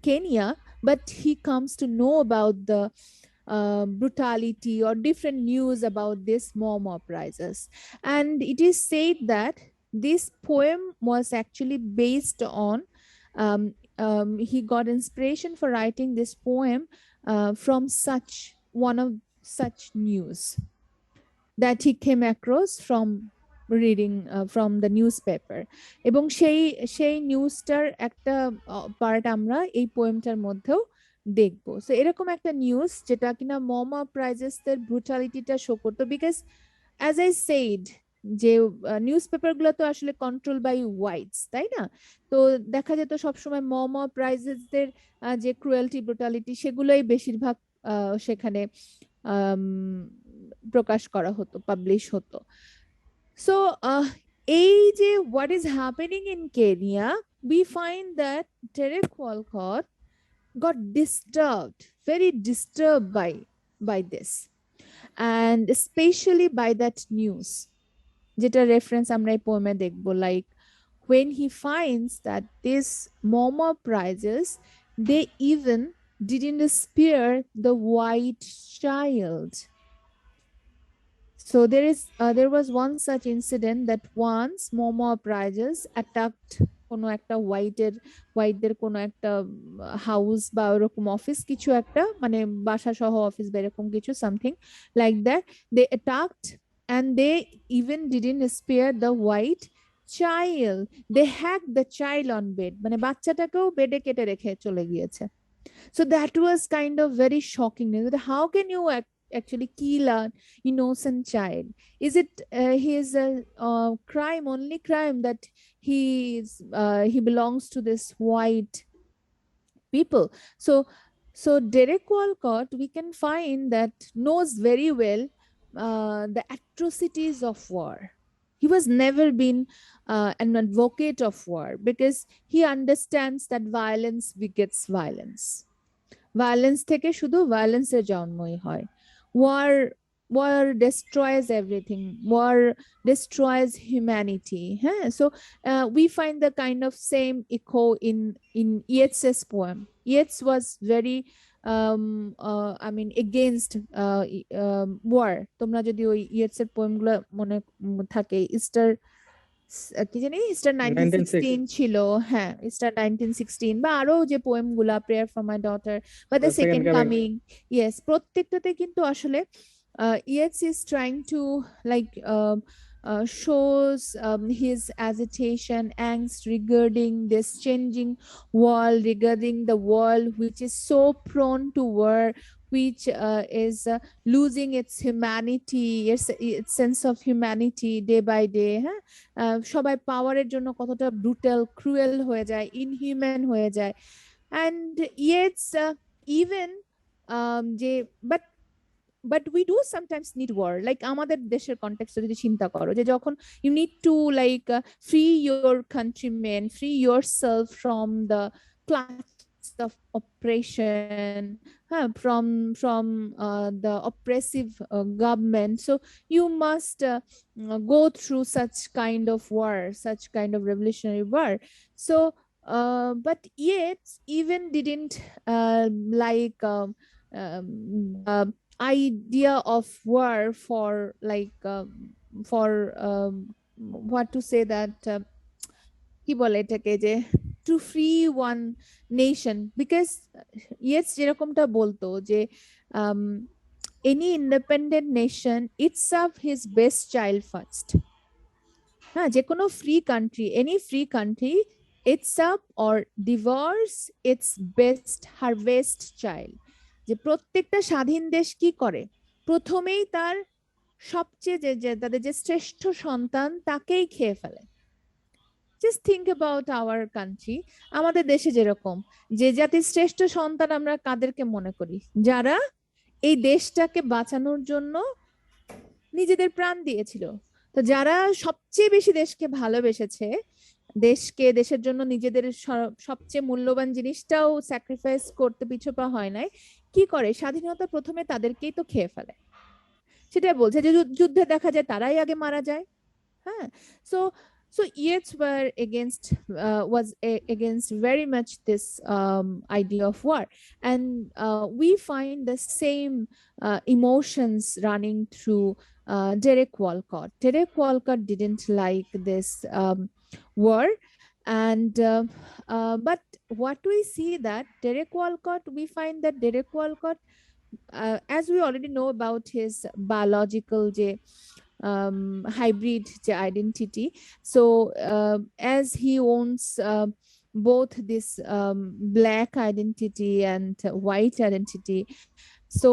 Kenya, but he comes to know about the brutality or different news about this mom uprisers. And it is said that this poem was actually based on he got inspiration for writing this poem from such one of such news that he came across from reading from the newspaper. এবং সেই নিউজটার একটা part আমরা এই পোয়েমটার মধ্যেও দেখবো। So এরকম একটা news যেটা কিনা মমা প্রাইজেসদের ব্রুটালিটিটা শো করতো, বিকজ অ্যাজ আই সেইড যে নিউজ পেপার গুলো তো আসলে কন্ট্রোল বাই হোয়াইটস, তাই না? তো দেখা যেত সবসময় মমা প্রাইজেসদের যে ক্রুয়েলটি ব্রুটালিটি সেগুলোই বেশিরভাগ সেখানে প্রকাশ করা হতো, পাবলিশ হতো। সো এই যে what is happening in Kenya, we find that Derek Walcott got disturbed, very disturbed by this, and especially by that news যেটা রেফারেন্স আমরা এই পোয়েমে দেখবো, like when he finds that this Momo prizes, they even didn't spare the white child. So there was one such incident that once Momo prizes attacked কোনো একটা হোয়াইটদের কোনো একটা house বা ওরকম অফিস কিছু একটা, মানে বাসা সহ অফিস বা এরকম কিছু something like that, they attacked and they even didn't spare the white child. They hacked the child on bed, মানে বাচ্চাটাকেও বেডে কেটে রেখে চলে গিয়েছে। So that was kind of very shocking. How can you actually kill an innocent child? Is it his crime, only crime, that he belongs to this white people? So Derek Walcott, we can find that knows very well the atrocities of war. He was never been an advocate of war because he understands that violence begets violence. Violence থেকে শুধু ভায়োলেন্সের জন্মই হয়। war destroys everything. War destroys humanity. So we find the kind of same echo in Yeats's poem. Yeats was very I mean against war. তোমরা যদি ওই ইয়েটসের পোয়েমগুলো মনে থাকে, Easter কি জানি ইস্টার 1916 ছিল, হ্যাঁ ইস্টার 1916, বা আরো যে পোয়েম গুলা প্রেয়ার ফর মাই ডটার বা দ্য সেকেন্ড কামিং, ইয়েস, প্রত্যেকটাতে কিন্তু আসলে Yeats is trying to like shows his agitation, angst regarding this changing world, regarding the world which is so prone to war, which is losing its humanity, its sense of humanity day by day. সবাই পাওয়ারের জন্য কতটা brutal, cruel হয়ে যায়, inhuman হয়ে যায়। and Yeats even যে but we do sometimes need war, like আমাদের দেশের কনটেক্সটে যদি চিন্তা করো, যে যখন you need to like free your countrymen, free yourself from the clutches of oppression, from the oppressive government, so you must go through such kind of war, such kind of revolutionary war. So but Yeats even didn't like idea of war for like for what to say that কি বলে এটাকে, যে to free one nation, because Yeats যেরকমটা বলতো যে any independent nation it's up his best child first. হ্যাঁ, যে কোনো free country, any free country it's up or divorce its best harvest child. যে প্রত্যেকটা স্বাধীন দেশ কি করে, প্রথমেই তার সবচেয়ে যে তাদের যে শ্রেষ্ঠ সন্তান তাকেই খেয়ে ফেলে। Just think about our country, আমাদের দেশে যেরকম যে জাতির শ্রেষ্ঠ সন্তান আমরা কাদেরকে মনে করি, যারা এই দেশটাকে বাঁচানোর জন্য নিজেদের প্রাণ দিয়েছিল। তো যারা সবচেয়ে বেশি দেশকে ভালোবেসেছে, দেশকে, দেশের জন্য নিজেদের সবচেয়ে মূল্যবান জিনিসটাও স্যাক্রিফাইস করতে পিছপা হয় নাই, কি করে স্বাধীনতা প্রথমে তাদেরকেই তো খেয়ে ফেলে। সেটাই বলছে যে যুদ্ধে দেখা যায় তারাই আগে মারা যায়। হ্যাঁ, So Yeats were against against very much this idea of war, and we find the same emotions running through Derek Walcott. Derek Walcott didn't like this war, and but what we see that Derek Walcott, we find that Derek Walcott, as we already know about his biological hybrid identity. So as he owns both this black identity and white identity, so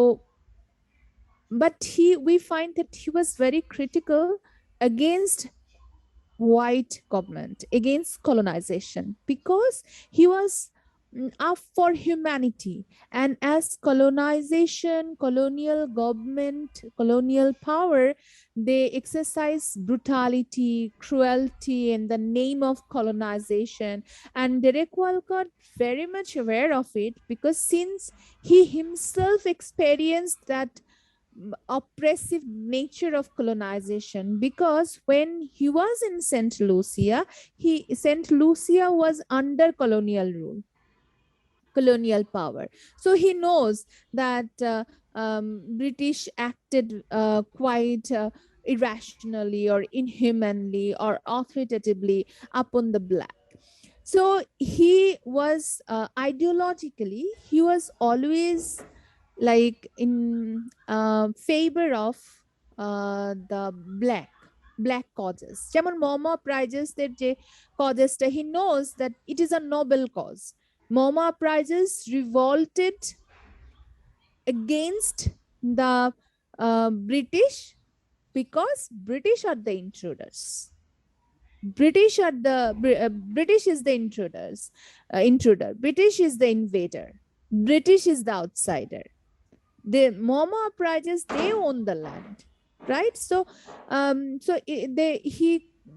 but we find that he was very critical against white government, against colonization, because he was up for humanity. And as colonization, colonial government, colonial power, they exercise brutality, cruelty in the name of colonization. And Derek Walcott very much aware of it, because since he himself experienced that oppressive nature of colonization, because when he was in St. Lucia, St. Lucia was under colonial rule, colonial power. So he knows that British acted quite irrationally or inhumanly or authoritatively upon the black. So he was ideologically, he was always like in favor of the black causes, যেমন মমা প্রাইজেসদের যে কজেসটা, he knows that it is a noble cause. Moma Prizes revolted against the British, because British are the intruders. British is the intruder. British is the invader. British is the outsider. The Moma uprisings, they own the land, right? So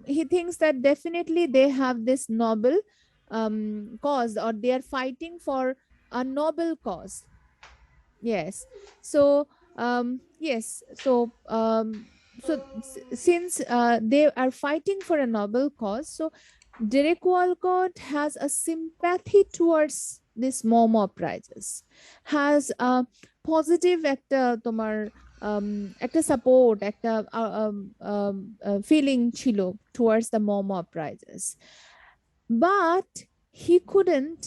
he thinks that definitely they have this noble cause, or they are fighting for a noble cause. Yes. So yes, so since they are fighting for a noble cause, so Derek Walcott has a sympathy towards this Momo uprisings, has a positive একটা তোমার একটা support, একটা feeling ছিল towards the Momo uprisings, but he couldn't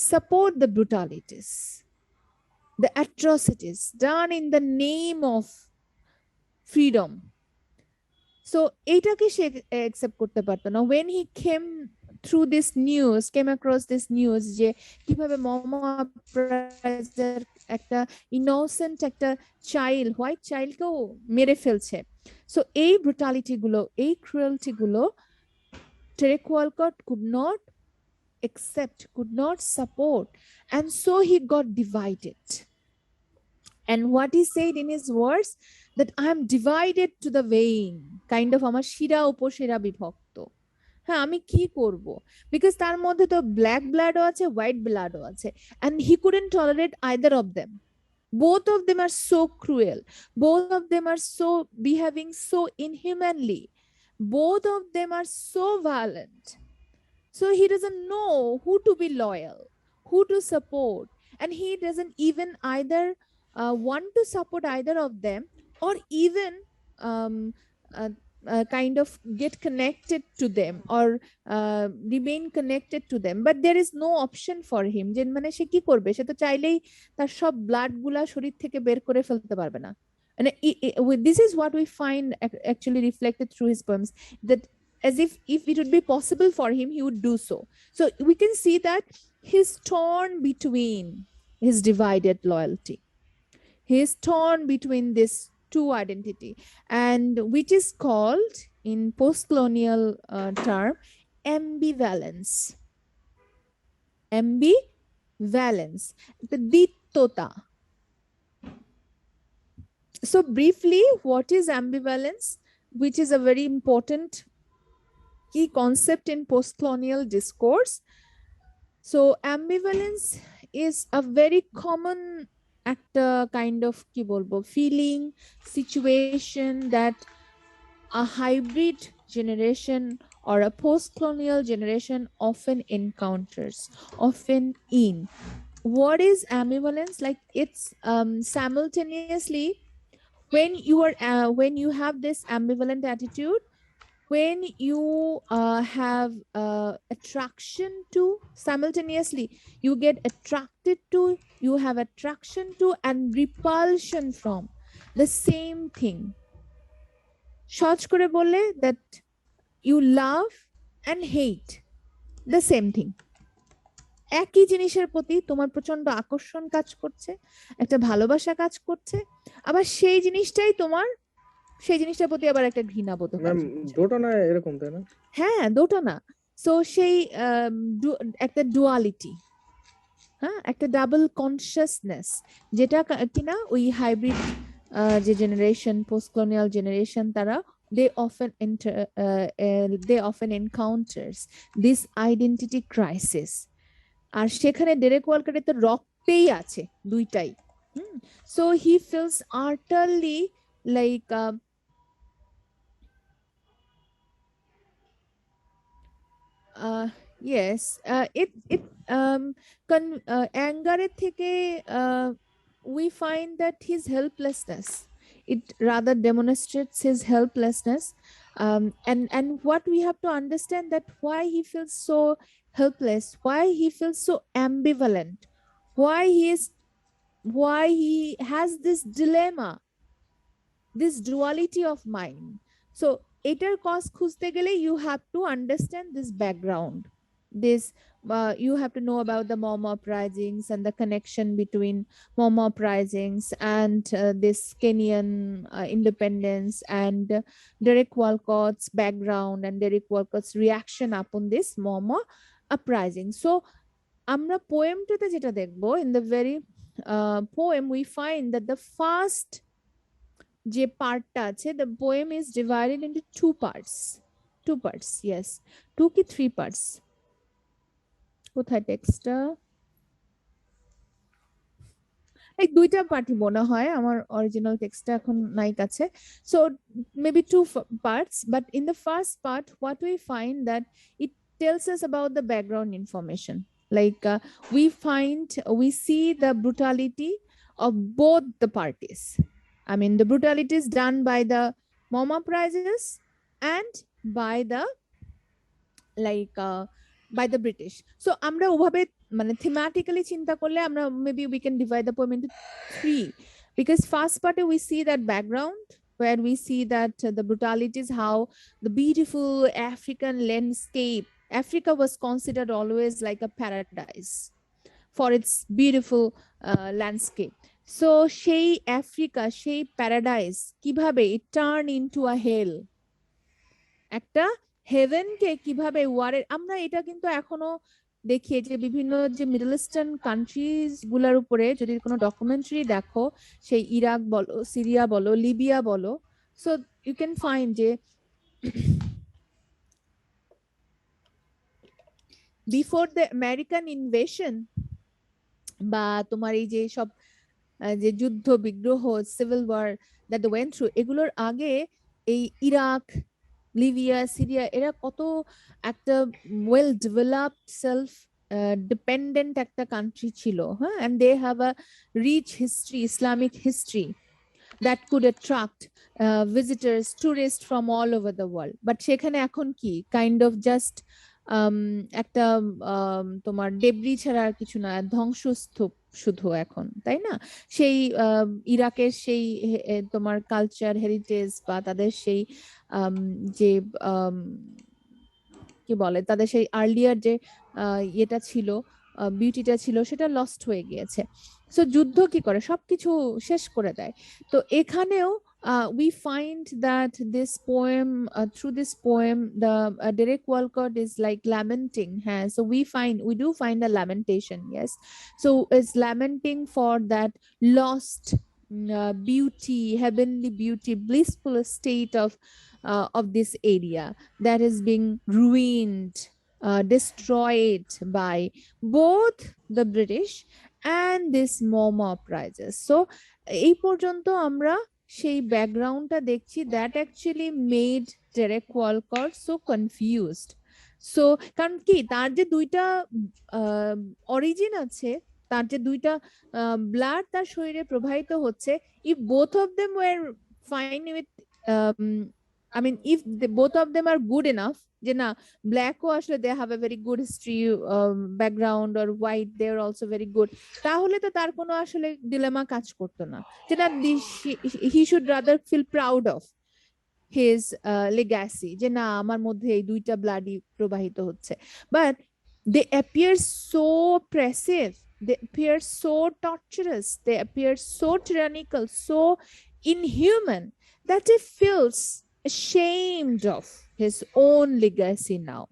support the brutalities, the atrocities done in the name of freedom. So এটাকে সে accept করতে পারতো না। When he came across this news যে কিভাবে মমা আপরাইজার একটা ইনোসেন্ট একটা চাইল্ড, হোয়াইট চাইল্ডকেও মেরে ফেলছে, সো এই ব্রুটালিটি গুলো, এই ক্রুয়েলটি গুলো Derek Walcott could not accept, could not support, and so he got divided. And what he said in his words, that I am divided to the vein, kind of আমার শিরা উপশিরা বিভক্ত। হ্যাঁ, আমি কি করব? Because তার মধ্যে তো ব্ল্যাক ব্লাডও আছে, হোয়াইট ব্লাডও আছে, and he couldn't tolerate either of them. Both of them are so cruel. Both of them are so behaving so inhumanly. Both of them are so violent. So he doesn't know who to be loyal, who to support, and he doesn't even either want to support either of them, or even kind of get connected to them, or remain connected to them. But there is no option for him, যে মানে সে কি করবে? সে তো চাইলেই তার সব blood গুলা শরীর থেকে বের করে ফেলতে পারবে না। And this is what we find actually reflected through his poems, that as if it would be possible for him, he would do so. So we can see that he's torn between his divided loyalty. He is torn between this two identity, and which is called in post-colonial term ambivalence. Ambivalence, the ditota. So briefly, what is ambivalence, which is a very important key concept in post-colonial discourse. So ambivalence is a very common একটা kind of কি বলবো feeling, situation that a hybrid generation or a post-colonial generation often encounters, often in. What is ambivalence? Like it's simultaneously when you have this ambivalent attitude, when you have attraction to, simultaneously you get attracted to, you have attraction to and repulsion from the same thing. সহজ করে বললে that you love and hate the same thing. একই জিনিসের প্রতি তোমার প্রচন্ড আকর্ষণ কাজ করছে, একটা ভালোবাসা কাজ করছে, আবার সেই জিনিসটার প্রতি আবার একটা ঘৃণাবোধ কাজ ম্যাম করছে। দুটো না এরকম, তাই না? হ্যাঁ, দুটো না। সো সেই একটা ডুয়ালিটি, হ্যাঁ, একটা ডাবল কনসিয়াসনেস, যেটা কিনা ওই হাইব্রিড যে জেনারেশন, পোস্ট কলোনিয়াল জেনারেশন, তারা they often encounters this identity crisis. আর সেখানে ডেরেক ওয়ালকারের তো রক্তেই আছে দুইটাই। So he feels utterly like yes, anger থেকে we find that his helplessness, it rather demonstrates his helplessness, and what we have to understand, that why he feels so helpless, why he feels so ambivalent, why he has this dilemma, this duality of mind. So etar cause খুঁজতে গেলে you have to understand this background, this you have to know about the Mom uprisings and the connection between Mom uprisings and this Kenyan independence, and Derek Walcott's background and Derek Walcott's reaction upon this Mom uprising. So আমরা পোয়েমটাতে যেটা দেখবো, in the very poem we find that the first যে পার্টটা আছে, the poem is divided into two parts, yes, 2 কি 3 parts, কোথায় টেক্সটটা, এই দুইটা পার্টই মনে হয়, আমার অরিজিনাল টেক্সটটা এখন নাই কাছে। So maybe 2 parts, but in the first part what we find that it tells us about the background information, like we see the brutality of both the parties. I mean, the brutality is done by the Mom uprisers and by the by the British. So আমরা ওভাবে মানে thematically চিন্তা করলে আমরা maybe we can divide the poem into 3, because first part we see that background where we see that the brutalities, how the beautiful African landscape, Africa was considered always like a paradise for its beautiful landscape. So সেই Africa, সেই paradise কিভাবে it turn into a hell, একটা হেভেনকে কিভাবে ওয়ারের, আমরা এটা কিন্তু এখনো দেখি যে বিভিন্ন যে মিডল ইস্টার্ন কান্ট্রিজ গুলার উপরে যদি কোনো ডকুমেন্টারি দেখো, সেই ইরাক বলো, সিরিয়া বলো, লিবিয়া বলো, সো ইউ ক্যান ফাইন্ড যে বিফোর দ্য আমেরিকান ইনভেশন বা তোমার এই যে সব যে যুদ্ধ বিগ্রহ, civil war that went through, এগুলোর আগে এই ইরাক, লিবিয়া, সিরিয়া, এরা কত একটা ওয়েল ডেভেলপড সেলফ ডিপেন্ডেন্ট একটা কান্ট্রি ছিল, হ্যাঁ, and they have a rich history, Islamic history that could attract visitors, tourists from all over the world. But সেখানে এখন কি kind of just একটা তোমার ডেব্রি ছাড়া আর কিছু না, ধ্বংসস্তূপ শুধু এখন, তাই না? সেই ইরাকের সেই তোমার কালচার হেরিটেজ বা তাদের সেই যে কি বলে, তাদের সেই আর্লিয়ার যে ইয়েটা ছিল, বিউটিটা ছিল, সেটা লস্ট হয়ে গিয়েছে। সো যুদ্ধ কি করে, সবকিছু শেষ করে দেয়। তো এখানেও we find that this poem, through this poem, the Derek Walcott is like lamenting. So we do find a lamentation, yes. So it's lamenting for that lost beauty, heavenly beauty, blissful state of this area that is being ruined, destroyed by both the British and this Mom uprisers. So এই পর্যন্ত আমরা সেই ব্যাকগ্রাউন্ডটা দেখছি, that actually made Derek Walcott so confused. So কারণ কি, তার যে দুইটা অরিজিন আছে, তার যে দুইটা ব্লাড তার শরীরে প্রবাহিত হচ্ছে, if both of them were fine with, I mean, if both of them are good enough, যে না ব্ল্যাকও আসলে they have a very good history background, or white they are also very good, তাহলে তো তার কোনো আসলে ডিলেমা কাজ করতো না, যেটা he should rather feel proud of his legacy, যে না আমার মধ্যে এই দুইটা ব্লাডই প্রবাহিত হচ্ছে। But they appear so oppressive, they appear so torturous, they appear so tyrannical, so inhuman, that he feels ashamed of his own legacy now,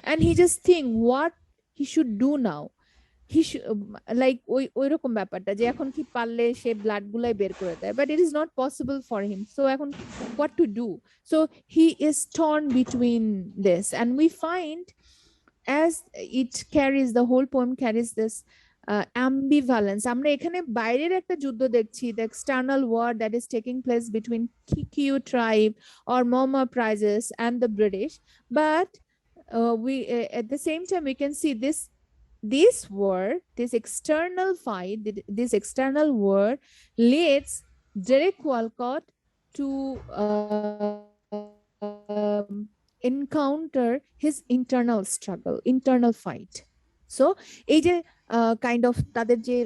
and he just think what he should do now. He should, like ওই রকম ব্যাপারটা যে এখন কি পারলে সে blood গুলাই বের করে দেয়, but it is not possible for him, so এখন what to do? So he is torn between this, and we find as it carries, the whole poem carries this ambivalence. আমরা এখানে বাইরের একটা যুদ্ধ দেখছি, the external war that is taking place between Kikyu tribe or Moma prizes and the British, but we at the same time we can see this war, this external fight, this external war leads Derek Walcott to encounter his internal struggle, internal fight. So এই যে kind of তাদের যে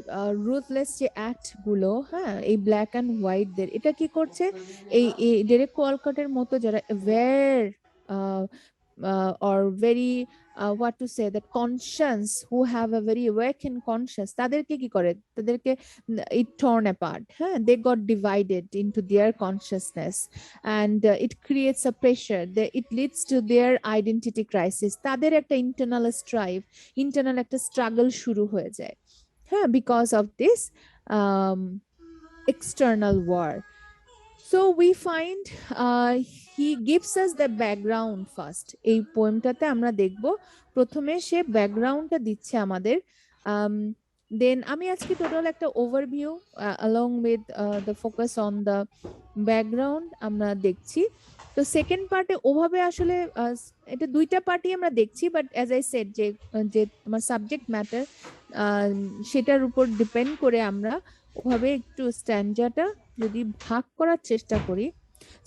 ruthless যে act গুলো, হ্যাঁ, এই black and white দের, এটা কি করছে, এই ডেরেক ওয়ালকটের মতো যারা aware or very what to say, that conscience, who have a very awakened conscience, তাদেরকে কি করে, তাদেরকে it torn apart, huh? They got divided into their consciousness, and it creates a pressure, it leads to their identity crisis, তাদের একটা internal strife, internal একটা struggle শুরু হয়ে যায়, হ্যাঁ, because of this external war. So we find he gives us the background first. এই পোয়েমটাতে আমরা দেখব প্রথমে সে ব্যাকগ্রাউন্ডটা দিচ্ছে আমাদের, দেন আমি আজকে টোটাল একটা overview along with the focus on the background আমরা দেখছি। তো সেকেন্ড পার্টে ওভাবে আসলে এটা দুইটা পার্টি আমরা দেখছি, বাট অ্যাজ আই সেড যে তোমার সাবজেক্ট ম্যাটার সেটার উপর ডিপেন্ড করে আমরা ওভাবে একটু স্ট্যান্ডাটা যদি ভাগ করার চেষ্টা করি।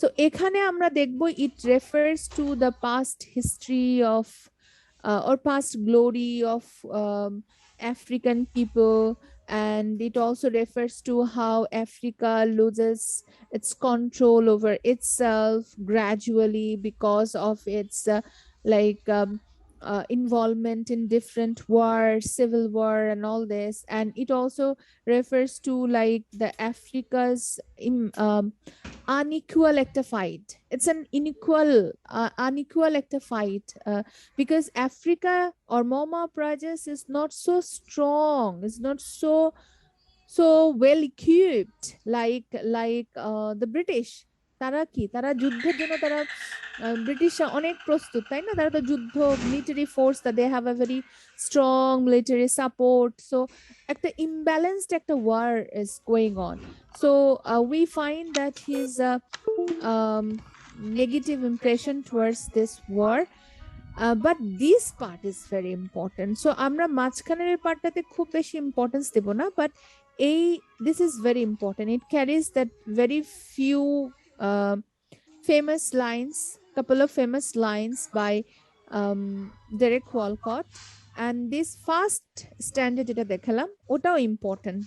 সো এখানে আমরা দেখব it refers to the past history of or past glory of African people, and it also refers to how Africa loses its control over itself gradually because of its involvement in different wars, civil war and all this. And it also refers to like the Africa's unequal একটা fight. It's an unequal একটা fight because Africa or Moma Prajas is not so strong, is not so well equipped like the British. তারা কি, তারা যুদ্ধের জন্য তারা British অনেক প্রস্তুত, তাই না? তারা তো যুদ্ধ military force, they have a very strong military support. So একটা ইমব্যালেন্সড একটা war is going on. So we find that his negative impression towards this war, but this part is very important. So আমরা মাঝখানের পার্টটাতে খুব বেশি importance দেব না, but this is very important. It carries that very few famous lines, couple of famous lines by Derek Walcott, and this first standard যেটা দেখালাম ওটাও important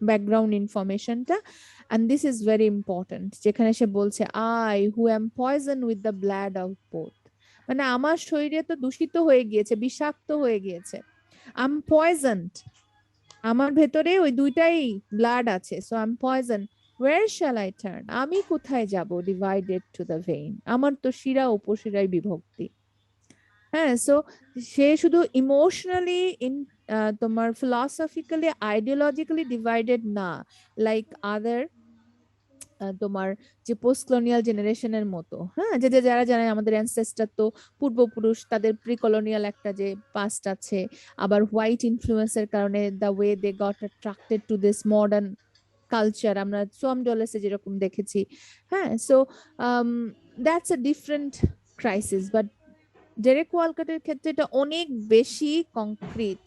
background information টা, and this is very important যেখানে সে বলছে I who am poisoned with the blood of both, মানে আমার শরীরে তো দূষিত হয়ে গিয়েছে, বিষাক্ত হয়ে গিয়েছে, I'm poisoned, আমার ভেতরে ওই দুইটাই ব্লাড আছে, so I am poison, where shall I turn, আমি কোথায় যাব, divided to the vein, আমার তো শিরা উপশিরায় বিভক্তি। হ্যাঁ, সো সে শুধু ইমোশনালি তোমার ফিলসফিক্যালি আইডিওলজিক্যালি ডিভাইডেড না, লাইক আদার তোমার যে পোস্ট কলোনিয়াল জেনারেশনের মতো, হ্যাঁ, যে যারা জানে আমাদের অ্যানসেস্টার তো পূর্বপুরুষ, তাদের প্রি কলোনিয়াল একটা যে পাস্ট আছে, আবার হোয়াইট ইনফ্লুয়েন্সের কারণে the way they got attracted to this modern culture আমরা সোয়াম ডলার্সে যেরকম দেখেছি। হ্যাঁ, so that's a different crisis, but Derek ওয়ালকটের ক্ষেত্রে এটা অনেক বেশি কংক্রিট,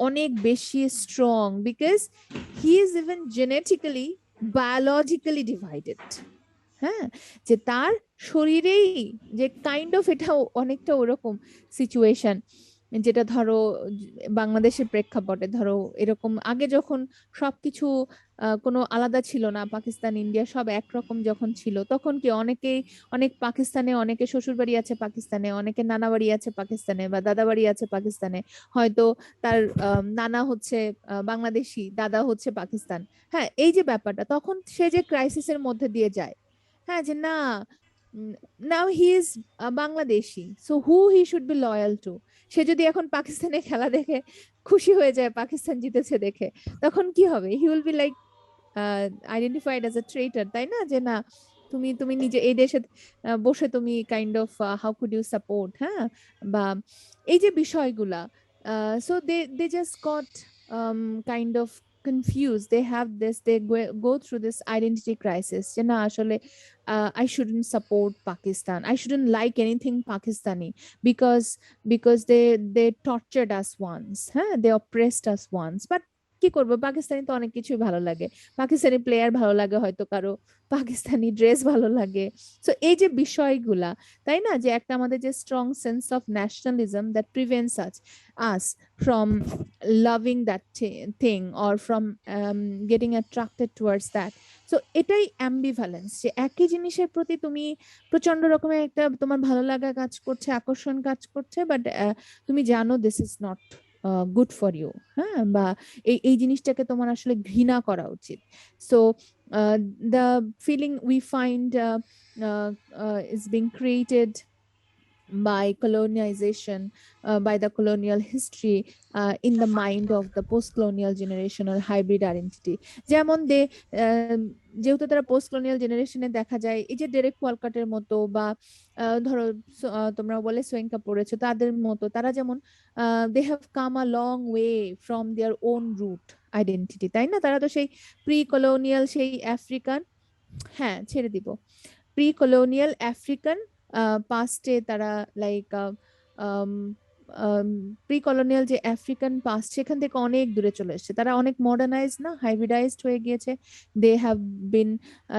অনেক বেশি strong, because he is even genetically biologically divided. হ্যাঁ, যে তার শরীরেই যে কাইন্ড অফ এটা অনেকটা ওরকম সিচুয়েশন, যেটা ধরো বাংলাদেশের প্রেক্ষাপটে ধরো এরকম আগে যখন সবকিছু কোনো আলাদা ছিল না, পাকিস্তান ইন্ডিয়া সব একরকম যখন ছিল, তখন কি অনেকেই অনেক পাকিস্তানে, অনেকে শ্বশুর বাড়ি আছে পাকিস্তানে, অনেকে নানা বাড়ি আছে পাকিস্তানে বা দাদা বাড়ি আছে পাকিস্তানে, হয়তো তার নানা হচ্ছে বাংলাদেশি, দাদা হচ্ছে পাকিস্তান। হ্যাঁ, এই যে ব্যাপারটা, তখন সে যে ক্রাইসিসের মধ্যে দিয়ে যায়, হ্যাঁ, যে না, now he is Bangladeshi, so who he should be loyal to. সে যদি এখন পাকিস্তানে খেলা দেখে খুশি হয়ে যায় পাকিস্তান জিতেছে দেখে, তখন কি হবে? He will be like identified as a traitor, তাই না? যে না, তুমি তুমি নিজে এই দেশে বসে তুমি kind of how could you support, হ্যাঁ, বা এই যে বিষয়গুলা, so they just got kind of confused. They have this, they go through this identity crisis, যে না আসলে I shouldn't support Pakistan, I shouldn't like anything Pakistani, because they tortured us once, হ্যাঁ, they oppressed us once, but কি করবো, পাকিস্তানি তো অনেক কিছুই ভালো লাগে, পাকিস্তানি প্লেয়ার ভালো লাগে, হয়তো কারো পাকিস্তানি ড্রেস ভালো লাগে। সো এই যে বিষয়গুলা, তাই না, যে একটা আমাদের যে strong sense of nationalism that prevents us from loving that thing or from getting attracted towards that. So এটাই অ্যাম্বিভ্যালেন্স, যে একই জিনিসের প্রতি তুমি প্রচন্ড রকমের একটা তোমার ভালো লাগা কাজ করছে, আকর্ষণ কাজ করছে, বাট তুমি জানো this is not good for you, হ্যাঁ, বা এই জিনিসটাকে তোমার আসলে ঘৃণা করা উচিত। So the feeling we find is being created by colonialization, by the colonial history, in the mind of the post-colonial generation or hybrid identity. যেমন যেহেতু তারা পোস্ট কলোনিয়াল জেনারেশনে দেখা যায়, এই যে ডেরেক ওয়ালকটের মতো বা ধরো তোমরা বলে সোয়েঙ্কা পড়েছো, তাদের মতো তারা যেমন they have come a long way from their own root identity, তাই না? তারা তো সেই প্রি কলোনিয়াল সেই আফ্রিকান, হ্যাঁ ছেড়ে দিব, প্রি কলোনিয়াল আফ্রিকান পাস্টে তারা লাইক প্রি কলোনিয়াল যে আফ্রিকান পাস্ট, সেখান থেকে অনেক দূরে চলে এসেছে, তারা অনেক মডার্নাইজ না, হাইব্রিডাইজড হয়ে গিয়েছে। They have been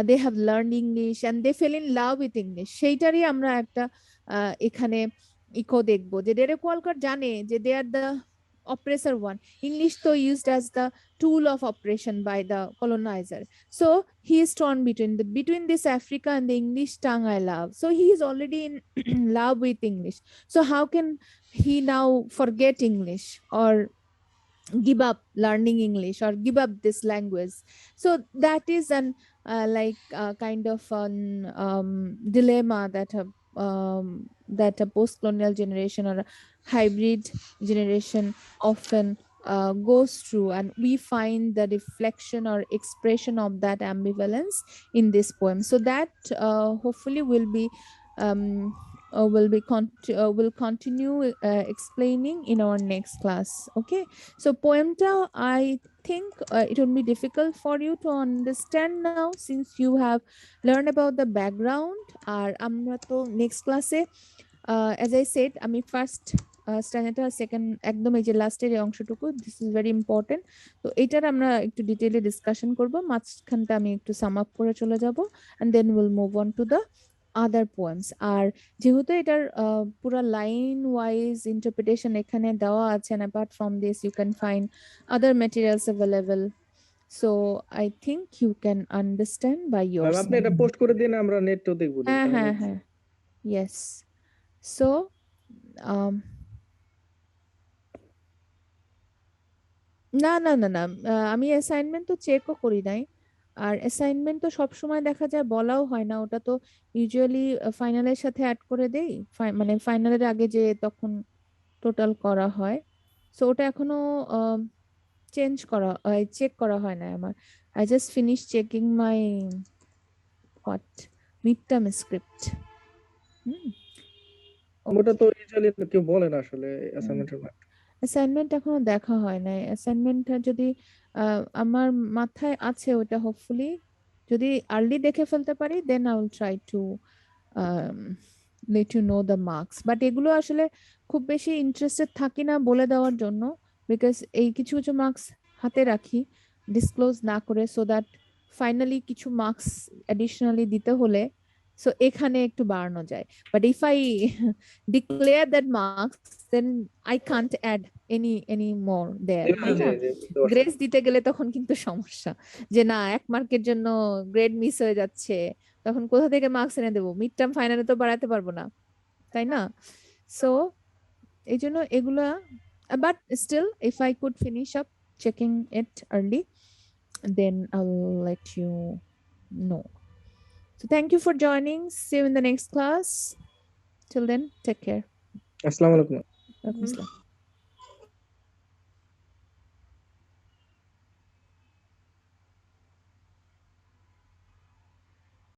they have learn English and they fell in love with English. সেইটারই আমরা একটা এখানে ইকো দেখবো, যে ডেরেক ওয়ালকট জানে যে they are the oppressor one. English though used as the tool of oppression by the colonizer. So he is torn between this Africa and the English tongue I love. So he is already in love with English. So how can he now forget English or give up learning English or give up this language? So that is an kind of an dilemma that a post-colonial generation or a hybrid generation often goes through, and we find the reflection or expression of that ambivalence in this poem. So that hopefully will continue explaining in our next class. Okay, so poemta, I think it would be difficult for you to understand now since you have learned about the background. আর আমরা তো next ক্লাসে as I said, আমি first স্ট্যান্ডার্ডটা second একদম এই যে লাস্টের এই অংশটুকু, দিস ইজ ভেরি ইম্পর্টেন্ট। তো এটার আমরা একটু ডিটেইলে ডিসকাশন করব, মাঝখানটা আমি একটু সাম আপ করে চলে যাব, and then will move on to the other poems. আর যেহেতু এটার পুরো লাইন ওয়াইজ ইন্টারপ্রিটেশন এখানে দেওয়া আছে, and apart from this you can find other materials available, so I think you can understand by yourself. আপনি এটা পোস্ট করে দিন, আমরা নেটও দেখবো। হ্যাঁ হ্যাঁ হ্যাঁ, yes. So না না না না, আমি অ্যাসাইনমেন্ট তো চেকও করি নাই, আর অ্যাসাইনমেন্ট তো সব সময় দেখা যায় বলাও হয় না, ওটা তো ইউজুয়ালি ফাইনালের সাথে অ্যাড করে দেই, মানে ফাইনালের আগে যে তখন টোটাল করা হয়। সো ওটা এখনো চেঞ্জ করা চেক করা হয় না আমার। I just finish checking my what mid term script. ওটা তো ইউজুয়ালি কেউ বলে না আসলে অ্যাসাইনমেন্টের। অ্যাসাইনমেন্ট এখনো দেখা হয় নাই। অ্যাসাইনমেন্টটা যদি আমার মাথায় আছে ওটা, হোপফুলি যদি আর্লি দেখে ফেলতে পারি then I will try to let you know the marks. But এগুলো আসলে খুব বেশি ইন্টারেস্টেড থাকি না বলে দেওয়ার জন্য, বিকজ এই কিছু কিছু মার্কস হাতে রাখি ডিসক্লোজ না করে, সো দ্যাট ফাইনালি কিছু মার্কস অ্যাডিশনালি দিতে হলে সো এখানে একটু বাড়ানো যায়। But if I declare that marks then I can't add any more there, তাই জি না? জি বুঝতে পারছি। গ্রেস দিতে গেলে তখন কিন্তু সমস্যা, যে না 1 মার্কের জন্য গ্রেড মিস হয়ে যাচ্ছে, তখন কোথা থেকে মার্কস এনে দেবো? মিড টার্ম ফাইনালে তো বাড়াতে পারবো না, তাই না? সো এই জন্য এগুলা, but still if I could finish up checking it early then I'll let you know. So thank you for joining. See you in the next class. Till then, take care. আসসালামু আলাইকুম। Welcome, Aslam.